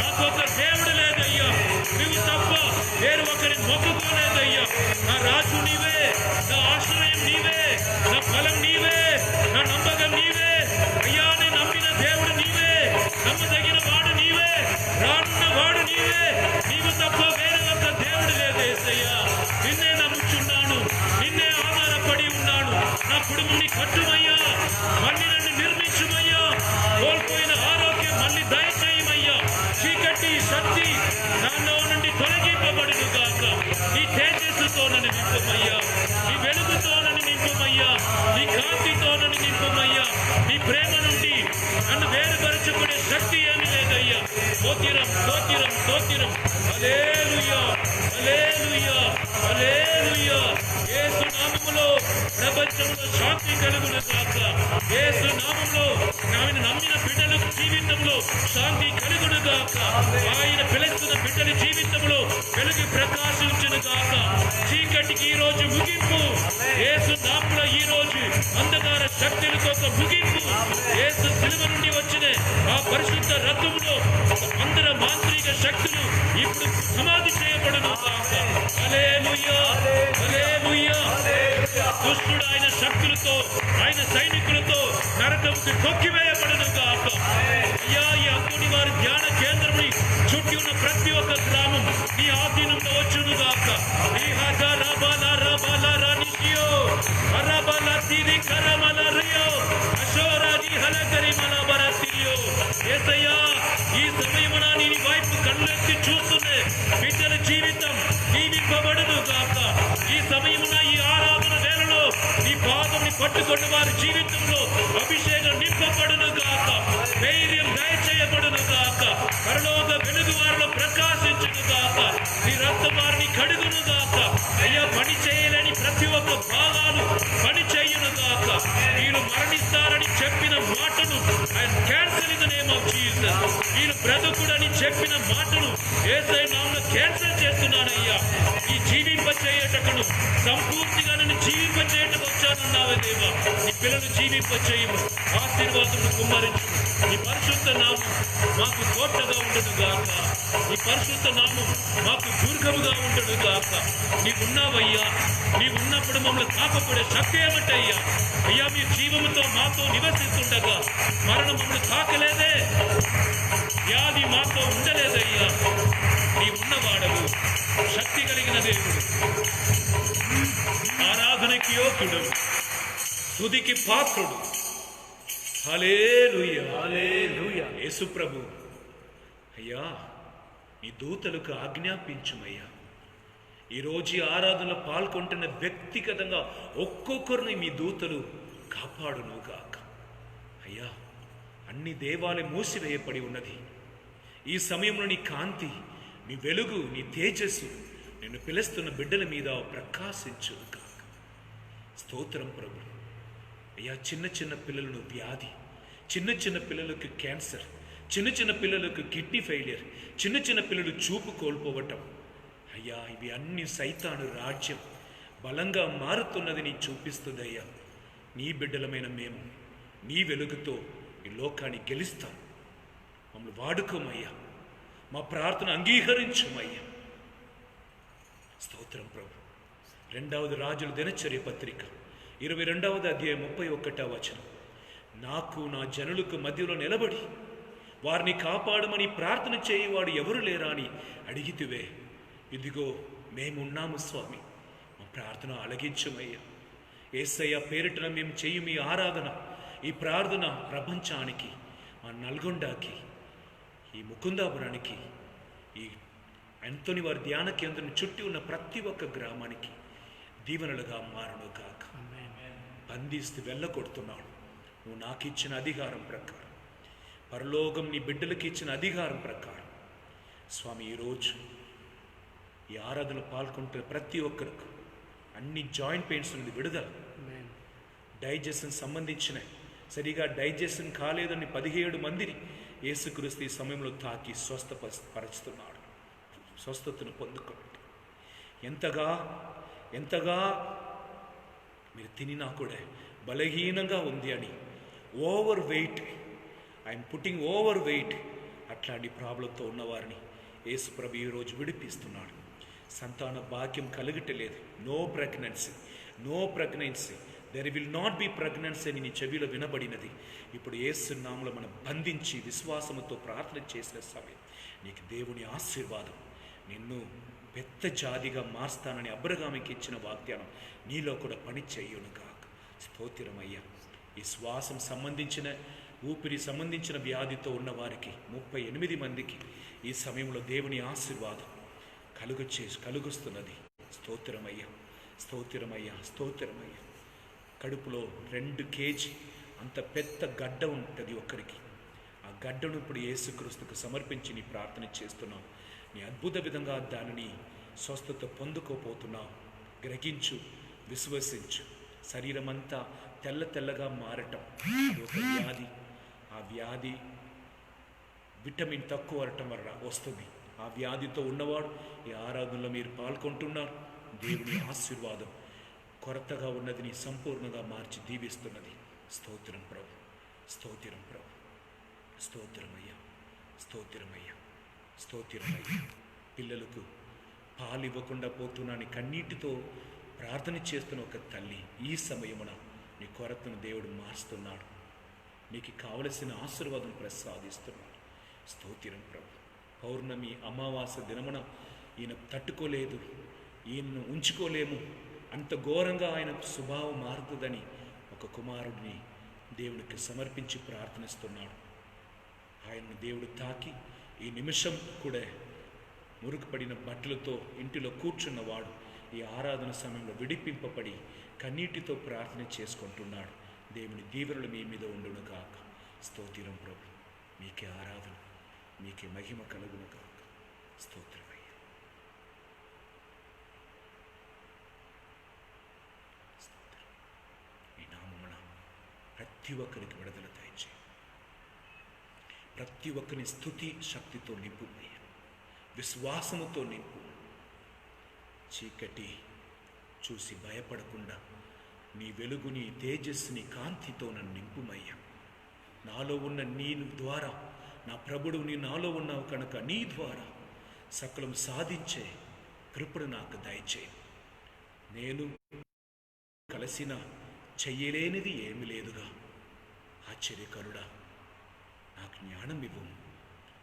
నాకు ఒక దేవుడు లేదయ్యా. నీవు తప్ప వేరు ఒకరి మొక్కుకోలేదయ్యా. నా రాజు నీవే, నా ఆశ్రయం నీవే, నా ఫలం నీవే, నా నమ్మకం నీవే అయ్యా. నేను నమ్మిన దేవుడు నీవే, నమ్మదగిన వాడు నీవే, రానున్న వాడు నీవే. నీవు తప్ప వేరే ఒక దేవుడు లేదేసయ్యా. నిన్నే నమ్ముచున్నాను, నిన్నే ఆధారపడి ఉన్నాను. నా కుటుంబాన్ని కట్టుమయ్యా, మళ్ళీ నన్ను నిర్మించుమయ్యా. కోల్పోయిన ఆరోగ్యం మళ్ళీ దయచేయమయ్యా. చీకటి శక్తి నాలో నుండి తొలగింపబడును గాక. నీ తేజస్సుతో నన్ను నింపుమయ్యా, నీ వెలుగుతో నన్ను నింపుమయ్యా, నీ కాంతితో నన్ను నింపుమయ్యా. నీ ప్రేమ నుండి నన్ను వేరుపరచుకునే శక్తి ఏమి లేదయ్యా. స్తోత్రం, స్తోత్రం, స్తోత్రం. హల్లెలూయా, హల్లెలూయా, హల్లెలూయా. యేసు నామములో ప్రపంచంలో శాంతి కలుగును గాక. యేసు నామములో ఆయన నమ్మిన బిడ్డల జీవితంలో శాంతి కలుగును గాక. ఆయన పిలుస్తున్న బిడ్డల జీవితంలో వెలుగు ప్రకాశించును గాక. చీకటికి ఈ రోజు ముగింపు. యేసు నామములో ఈ రోజు అంధకార శక్తులకు ఒక ముగింపు. యేసు శిలువ నుండి వచ్చిన ఆ పరిశుద్ధ రక్తములో అందర మాంత్రిక శక్తులు ఇప్పుడు సమాధి చేయబడును గాక. హల్లెలూయా, హల్లెలూయా. దుష్టుడు ఆయన శక్తులతో, ఆయన సైనికులతో నరకముకు తొక్కివేయబడును గాక. అయ్యా, ఈ అంకుని వారి ధ్యాన కేంద్రం చుట్టి ఉన్న ప్రతి ఒక్క గ్రామం నీ ఆధీనంలో వచ్చును గాక. ఈ హజరబల రబల రనియో అరబల తిరి కరమల రియో అశోరాని హలకరి మలబర తిరియో. యేసయ్యా, ఈ సమయమున నీ వైపు కళ్ళెత్తి చూస్తున్నే బిడ్డల జీవితం దీవింపబడును గాక. ఈ సమయమున ఈ ఆరాధన వేళలో నీ పాదముని పట్టుకున్న వారి జీవితంలో అభిషేకం నింపబడును గాక. ధైర్యం దయచేయబడును గాక. పరలోక వెలుగు వారిలో ప్రకాశించును గాక. నీ రక్తం వారిని కడుగును గాక. అయ్యా, పని చేయలేని ప్రతి ఒక్క భాగాలు పని చేయును గాక. వీరు మరణిస్తారని చెప్పిన మాటను ఆయన cancel in the name of Jesus. వీరు బ్రతుకుడని చెప్పిన మాటను యేసయ్య నామములో క్యాన్సల్ చేస్తున్నానయ్యా. ఈ జీవింపచేయటకును సంపూర్తిగా నన్ను జీవింపచేయటకు వచ్చానన్నావే దేవా. నీ పిల్లలు జీవింపచేయము, ఆశీర్వాదమును కుమ్మరించు. నీ పరిశుద్ధ నామం మాకు కోటగా ఉండును గాక. నీ పరిశుద్ధ నామం మాకు దుర్గముగా ఉండును గాక. నీవున్నావయ్యా. నీవున్నప్పుడు మమ్మల్ని తాకపడే శక్తి ఏమిటయ్యా. అయ్యా, మీ జీవముతో మాతో నివసిస్తుండగా మరణం మమ్మల్ని తాకలేదే, వ్యాధి మాతో ఉండలేదయ్యా. నీవున్నవాడవు, శక్తి కలిగిన దేవుడు, ఆరాధనకి యోగ్యుడు, స్తుతికి పాత్రుడు. హల్లెలూయా, హల్లెలూయా. యేసు ప్రభు అయ్యా, నీ దూతలకు ఆజ్ఞాపించుమయ్యా. ఈరోజు ఈ ఆరాధనలో పాల్గొంటున్న వ్యక్తిగతంగా ఒక్కొక్కరిని మీ దూతలు కాపాడును గాక. అయ్యా, అన్ని దేవాలయం మూసివేయబడి ఉన్నది. ఈ సమయంలో నీ కాంతి, నీ వెలుగు, నీ తేజస్సు నిన్ను పిలుస్తున్న బిడ్డల మీద ప్రకాశించును గాక. స్తోత్రం ప్రభు. అయ్యా, చిన్న చిన్న పిల్లలను వ్యాధి, చిన్న చిన్న పిల్లలకు క్యాన్సర్, చిన్న చిన్న పిల్లలకు కిడ్నీ ఫెయిలియర్, చిన్న చిన్న పిల్లలు చూపు కోల్పోవటం. అయ్యా, ఇవి అన్ని సైతాను రాజ్యం బలంగా మారుతున్నది నీ చూపిస్తుందయ్యా. నీ బిడ్డలమైన మేము నీ వెలుగుతో ఈ లోకాన్ని గెలుస్తాం. మమ్మల్ని వాడుకోమయ్యా, మా ప్రార్థన అంగీకరించమయ్యా. స్తోత్రం ప్రభు. 2వ రాజుల దినచర్య పత్రిక 22వ అధ్యాయం 31వ వచనం. నాకు నా జనులకు మధ్యలో నిలబడి వారిని కాపాడమని ప్రార్థన చేయవాడు ఎవరు లేరా అని అడిగితివే. ఇదిగో మేమున్నాము స్వామి, మా ప్రార్థన అలగించమయ్యా. యేసయ్య పేరిటన మేము చెయ్యి మీ ఆరాధన, ఈ ప్రార్థన ప్రపంచానికి, మా నల్గొండకి, ఈ ముకుందాపురానికి, ఈ అంతోని వారి ధ్యాన కేంద్రం చుట్టి ఉన్న ప్రతి ఒక్క గ్రామానికి దీవెనలుగా మారును కాక. బంధిస్తూ వెళ్ళగొడుతున్నాడు. నువ్వు నాకు ఇచ్చిన అధికారం ప్రకారం, పరలోకం నీ బిడ్డలకి ఇచ్చిన అధికారం ప్రకారం స్వామి, ఈరోజు ఈ ఆరాధనలో పాల్గొంటున్న ప్రతి ఒక్కరికి అన్ని జాయింట్ పెయిన్స్ నుండి విడుదల, డైజెషన్ సంబంధించిన సరిగా డైజెషన్ కాలేదని 17 మందిని యేసుక్రీస్తు ఈ సమయంలో తాకి స్వస్థపరుస్తున్నాడు. స్వస్థతను పొందుకోండి. ఎంతగా మీరు తినినా కూడా బలహీనంగా ఉంది అని over weight, I'm putting over weight, అట్లాంటి ప్రాబ్లంతో ఉన్నవారిని యేసు ప్రభు ఈరోజు విడిపిస్తున్నాడు. సంతాన భాగ్యం కలగటలేదు. No pregnancy, there will not be pregnancy అని నీ చెవిలో వినబడినది. ఇప్పుడు యేసు నామములో మనం బంధించి విశ్వాసముతో ప్రార్థన చేసిన సమయం నీకు దేవుని ఆశీర్వాదం, నిన్ను పెద్ద జాతిగా మార్స్తానని అబ్రహాముకి ఇచ్చిన వాగ్దానం నీలో కూడా పని చెయ్యును కాక. స్తోత్రమయ్యా. ఈ శ్వాసం సంబంధించిన, ఊపిరి సంబంధించిన వ్యాధితో ఉన్న వారికి 38 మందికి ఈ సమయంలో దేవుని ఆశీర్వాదం కలుగుస్తున్నది. స్తోత్రమయ్యా. కడుపులో 2 కేజీ అంత పెద్ద గడ్డ ఉంటుంది ఒకరికి. ఆ గడ్డను ఇప్పుడు యేసుక్రీస్తుకు సమర్పించి నీ ప్రార్థన చేస్తున్నావు. నీ అద్భుత విధంగా దానిని స్వస్థత పొందుకోపోతున్నావు. గ్రహించు, విశ్వసించు. శరీరం అంతా తెల్లగా మారటం అది ఒక వ్యాధి. ఆ వ్యాధి విటమిన్ తక్కువ అవటం వల్ల వస్తుంది. ఆ వ్యాధితో ఉన్నవాడు ఈ ఆరాధనలో మీరు పాల్గొంటున్నారు. దేవుని ఆశీర్వాదం కొరతగా ఉన్నదిని సంపూర్ణంగా మార్చి దీవిస్తున్నది. స్తోత్రం ప్రభు. స్తోత్రమయ్యా. పిల్లలకు పాలు ఇవ్వకుండా పోతున్నాని కన్నీటితో ప్రార్థన చేస్తున్న ఒక తల్లి ఈ సమయమున నీ కొరతను దేవుడు మారుస్తున్నాడు. నీకు కావలసిన ఆశీర్వాదం ప్రసాదిస్తున్నాడు. స్తోత్రం ప్రభు. పౌర్ణమి అమావాస్య దినమున ఈయన తట్టుకోలేదు, ఈయనను ఉంచుకోలేము, అంత ఘోరంగా ఆయన స్వభావం మారుతుందని ఒక కుమారుడిని దేవుడికి సమర్పించి ప్రార్థనిస్తున్నాడు. ఆయన్ను దేవుడు తాకి ఈ నిమిషం కూడా మురుగుపడిన బట్టలతో ఇంటిలో కూర్చున్నవాడు ఈ ఆరాధన సమయంలో విడిపింపబడి కన్నీటితో ప్రార్థన చేసుకుంటున్నాడు. దేవుని దీవెనలు మీ మీద ఉండును కాక. స్తోత్రం ప్రభు. మీకే ఆరాధన, మీకే మహిమ కలుగును కాక. స్తోత్రమయ్యా. ఈ నామమున ప్రతి ఒక్కరికి విడుదల దయచేయి. ప్రతి ఒక్కరిని స్తుతి శక్తితో నింపు, విశ్వాసముతో నింపు. చీకటి చూసి భయపడకుండా నీ వెలుగుని, తేజస్సుని, కాంతితో నన్ను నింపుమయ్యా. నాలో ఉన్న నీ ద్వారా, నా ప్రభుడు నీ నాలో ఉన్నావు కనుక నీ ద్వారా సకలం సాధించే కృపను నాకు దయచేయి. నేను కలిసిన చెయ్యలేనిది ఏమి లేదుగా. ఆశ్చర్యకరుడా, నాకు జ్ఞానం ఇవ్వు.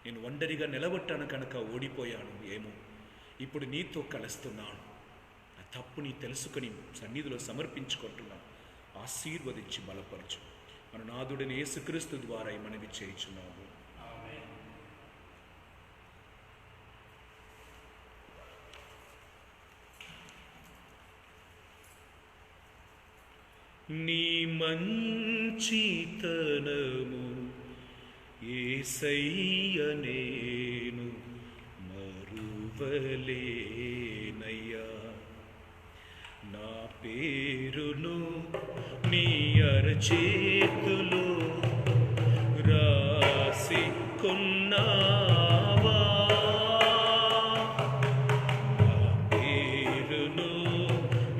నేను ఒంటరిగా నిలబట్టాను కనుక ఓడిపోయాను ఏమో. ఇప్పుడు నీతో కలుస్తున్నాను. ఆ తప్పుని తెలుసుకొని సన్నిధిలో సమర్పించుకుంటున్నాను. ఆశీర్వదించి బలపరచు. మన నాథుడైన యేసుక్రీస్తు ద్వారా ఈ మనవి చేయుచున్నాము. నీ మంచితనము యేసయ్య నేను మరువలేనయ్యా. నా పేరును నీ అరచేతులో రాసి పేరును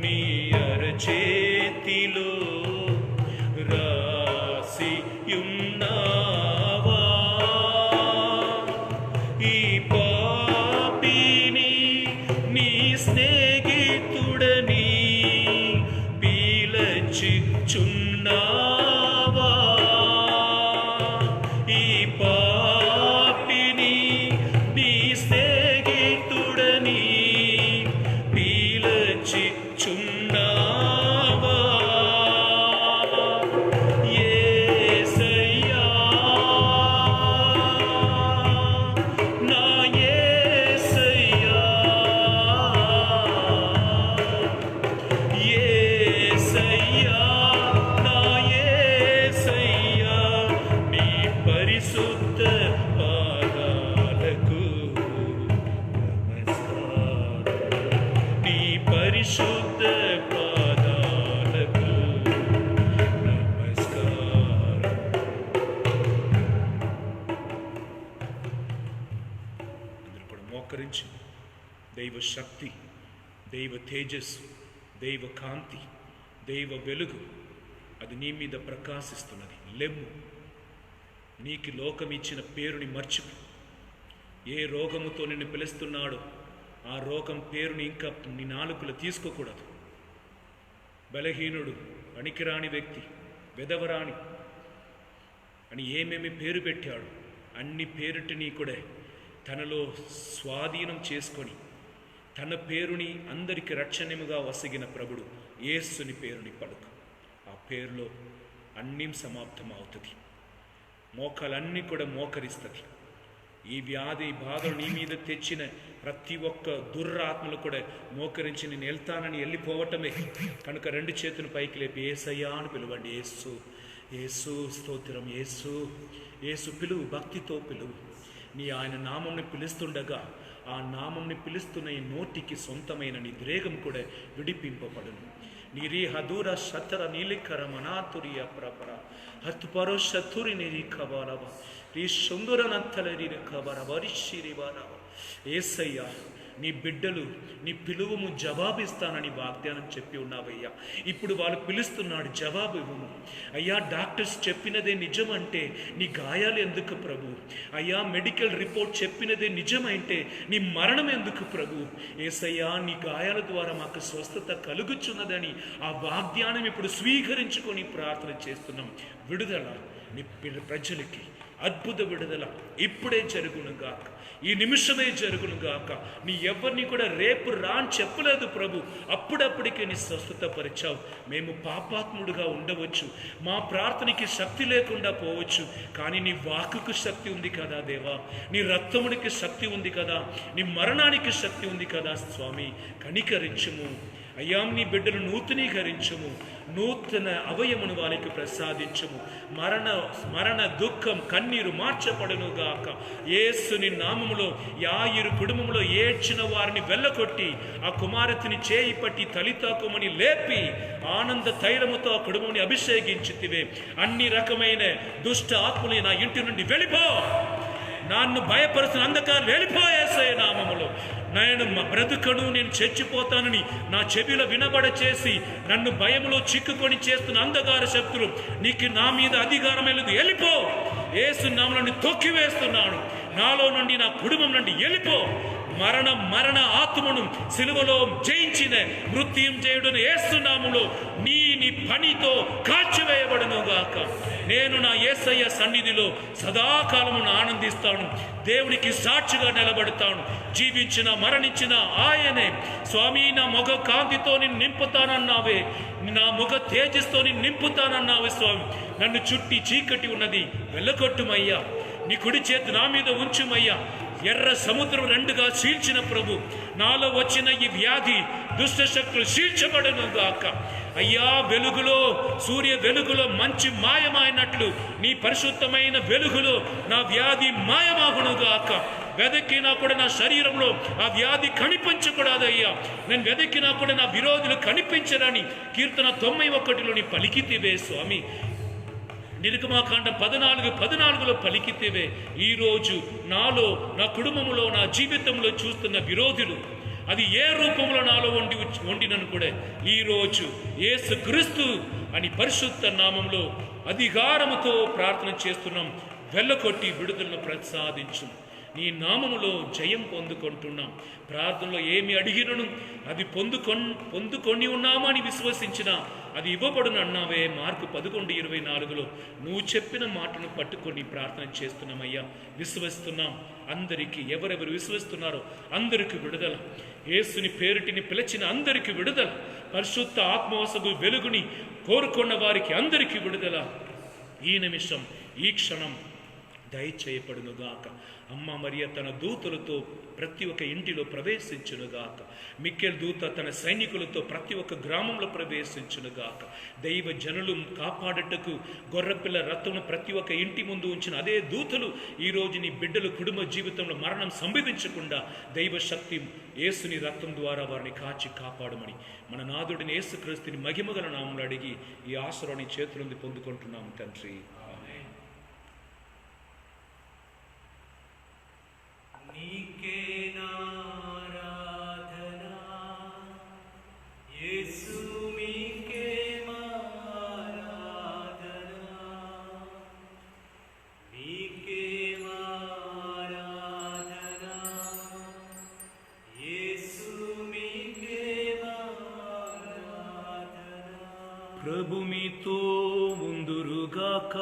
నీ అరచేతిలో రాసి ఉన్నావా? ఈ పాపిని నీ స్నేహితుడని పీలచిచున్నావా? ఈ పాపిని నీ స్నేహితుడని పీలచిచున్నావా? యేసయ్యా, నా యేసయ్యా, యేసయ్యా, నా యేసయ్యా, నీ పరిశుద్ధ పాదాలకు నమస్కారం. నీ పరిశుద్ధ పాదాలకు నమస్కారం. అందరూ కూడా మోకరించి దైవ శక్తి, దైవ తేజస్సు, దైవ కాంతి, దైవ వెలుగు అది నీ మీద ప్రకాశిస్తున్నది. లెమ్ము, నీకు లోకం ఇచ్చిన పేరుని మర్చిపో. ఏ రోగముతో నిన్ను పిలుస్తున్నాడో ఆ రోగం పేరుని ఇంకా నీ నాలుకలు తీసుకోకూడదు. బలహీనుడు, పనికిరాని వ్యక్తి, వెదవరాని అని ఏమేమి పేరు పెట్టాడు అన్ని పేరుటిని కూడా తనలో స్వాధీనం చేసుకొని తన పేరుని అందరికి రక్షణముగా వసిగిన ప్రభుడు యేసుని పేరుని పలుకు. ఆ పేరులో అన్నీ సమాప్తం అవుతుంది. మోకాలన్నీ కూడా మోకరిస్తుంది. ఈ వ్యాధి బాధలు నీ మీద తెచ్చిన ప్రతి ఒక్క దుర్రాత్మలు కూడా మోకరించి నేను వెళ్తానని వెళ్ళిపోవటమే. కనుక రెండు చేతులు పైకి లేపి యేసయ్యా అని పిలువండి. యేసు, యేసు, స్తోత్రం. యేసు, యేసు పిలువు, భక్తితో పిలువు. నీ ఆయన నామంని పిలుస్తుండగా ఆ నామంని పిలుస్తున్న ఈ నోటికి సొంతమైన నీ ద్రేగం కూడా విడిపింపబడును. నిరీ హదూర శతర నీలికర మనాతురియ ప్రపర హత్పరో శతురి నిరీ కబాలవ రీ సుందరనంతల రీరి కబర వరిషిరి బాలవ. యేసయ్యా, నీ బిడ్డలు నీ పిలువము జవాబిస్తానని వాగ్దానం చెప్పి ఉన్నావయ్యా. ఇప్పుడు వాళ్ళు పిలుస్తున్నాడు, జవాబు ఇవ్వము. అయ్యా, డాక్టర్స్ చెప్పినదే నిజమంటే నీ గాయాలు ఎందుకు ప్రభు? అయ్యా, మెడికల్ రిపోర్ట్ చెప్పినదే నిజమైంటే నీ మరణం ఎందుకు ప్రభు? యేసయ్యా, నీ గాయాల ద్వారా మాకు స్వస్థత కలుగుచున్నదని ఆ వాగ్దానం ఇప్పుడు స్వీకరించుకొని ప్రార్థన చేస్తున్నాం. విడుదల నీ ప్రజలకి, అద్భుత విడుదల ఇప్పుడే జరుగునుగాక, ఈ నిమిషమే జరుగునుగాక. నీ ఎవరిని కూడా రేపు రాని చెప్పలేదు ప్రభు, అప్పుడప్పటికే నీ స్వస్థత పరిచావు. మేము పాపాత్ముడుగా ఉండవచ్చు, మా ప్రార్థనకి శక్తి లేకుండా పోవచ్చు, కానీ నీ వాక్కుకు శక్తి ఉంది కదా దేవా, నీ రక్తమునికి శక్తి ఉంది కదా, నీ మరణానికి శక్తి ఉంది కదా స్వామి. కనికరించుము అయ్యా, నీ బిడ్డను నూతనీకరించుము, నూతన అవయమును వారికి ప్రసాదించుము. మరణ దుఃఖం కన్నీరు మార్చబడునుగాక. యేసుని నామములో యాయిరు కుటుంబంలో ఏడ్చిన వారిని వెళ్ళకొట్టి ఆ కుమారతిని చేయి పట్టి తలితాకుమని లేపి ఆనంద తైలముతో ఆ కుటుంబాన్ని అభిషేకించితివే. అన్ని రకమైన దుష్ట ఆత్మలు నా ఇంటి నుండి వెళ్ళిపో, నన్ను భయపరుస్తున్న అంధకారం వెళ్ళిపోయేసే నామములో. నేను బ్రతుకను, నేను చచ్చిపోతానని నా చెవిలో వినబడ చేసి నన్ను భయములో చిక్కుకొని చేస్తున్న అంధకార శక్తులు నీకు నా మీద అధికారం లేదు, వెళ్ళిపో. యేసు నామములో తొక్కివేస్తున్నాను. నాలో నుండి, నా కుటుంబం నుండి వెళ్ళిపో. మరణ ఆత్మను సిలువలో జయించిన మృత్యుంజయుడును యేసు నామములో నీ పనితో కాల్చివేయబడునుగాక. నేను నా యేసయ్య సన్నిధిలో సదాకాలమును ఆనందిస్తాను, దేవునికి సాక్షిగా నిలబడతాను. జీవించిన మరణించిన ఆయనే స్వామి. నా ముఖ కాంతితో నిన్ను నింపుతానన్నావే, నా ముఖ తేజస్తో నిన్ను నింపుతానన్నావే స్వామి. నన్ను చుట్టి చీకటి ఉన్నది వెళ్ళగొట్టుమయ్యా, నీ కుడి చేతి నా మీద ఉంచుమయ్యా. ఎర్ర సముద్రం రెండుగా చీల్చిన ప్రభు, నాలో వచ్చిన ఈ వ్యాధి దుష్ట శక్తులు చీల్చబడను గాక. అయ్యా, వెలుగులో, సూర్య వెలుగులో మంచి మాయమైనట్లు నీ పరిశుద్ధమైన వెలుగులో నా వ్యాధి మాయమాగును గాక. వెదకినా కూడా నా శరీరంలో ఆ వ్యాధి కనిపించకూడదయ్యా. నేను వెదకినా కూడా నా విరోధులు కనిపించరని కీర్తన 91లోని పలికితివే స్వామి. నిర్గమాకాండ 14:14లో పలికితేవే ఈరోజు నాలో, నా కుటుంబంలో, నా జీవితంలో చూస్తున్న విరోధులు అది ఏ రూపంలో నాలో వండినను కూడా ఈరోజు యేసుక్రీస్తు అని పరిశుద్ధ నామంలో అధికారముతో ప్రార్థన చేస్తున్నాం. వెళ్ళకొట్టి విడుదలను ప్రసాదించు. నీ నామములో జయం పొందుకుంటున్నాం. ప్రార్థనలో ఏమి అడిగినను అది పొందుకొని ఉన్నామని విశ్వసించిన అది ఇవ్వబడును అన్నావే. మార్కు 11:24లో నువ్వు చెప్పిన మాటను పట్టుకొని ప్రార్థన చేస్తున్నామయ్యా. విశ్వసిస్తున్నాం. అందరికీ ఎవరెవరు విశ్వసిస్తున్నారో అందరికీ విడుదల. యేసుని పేరిటిని పిలిచిన అందరికీ విడుదల. పరిశుద్ధ ఆత్మవసగు వెలుగుని కోరుకున్న వారికి అందరికీ విడుదల ఈ నిమిషం, ఈ క్షణం దయచేయబడునుగాక. అమ్మ మరియ తన దూతలతో ప్రతి ఒక్క ఇంటిలో ప్రవేశించునుగాక. మిక్కేల్ దూత తన సైనికులతో ప్రతి ఒక్క గ్రామంలో ప్రవేశించునుగాక. దైవ జనులు కాపాడటకు గొర్రెపిల్ల రక్తమును ప్రతి ఒక్క ఇంటి ముందు ఉంచిన అదే దూతలు ఈరోజు నీ బిడ్డలు కుటుంబ జీవితంలో మరణం సంభవించకుండా దైవ శక్తి యేసుని రక్తం ద్వారా వారిని కాచి కాపాడమని మన నాథుడిని యేసుక్రీస్తుని మహిమగల నామములో అడిగి ఈ ఆశీర్వాదాన్ని చేతులుంది పొందుకుంటున్నాం తండ్రి. నీకే నారాధనా యేసు, మీకే ఆరాధనా, మీకే ఆరాధనా యేసు, మీకే ఆరాధనా. ప్రభు మీతో ఉందురుగాక.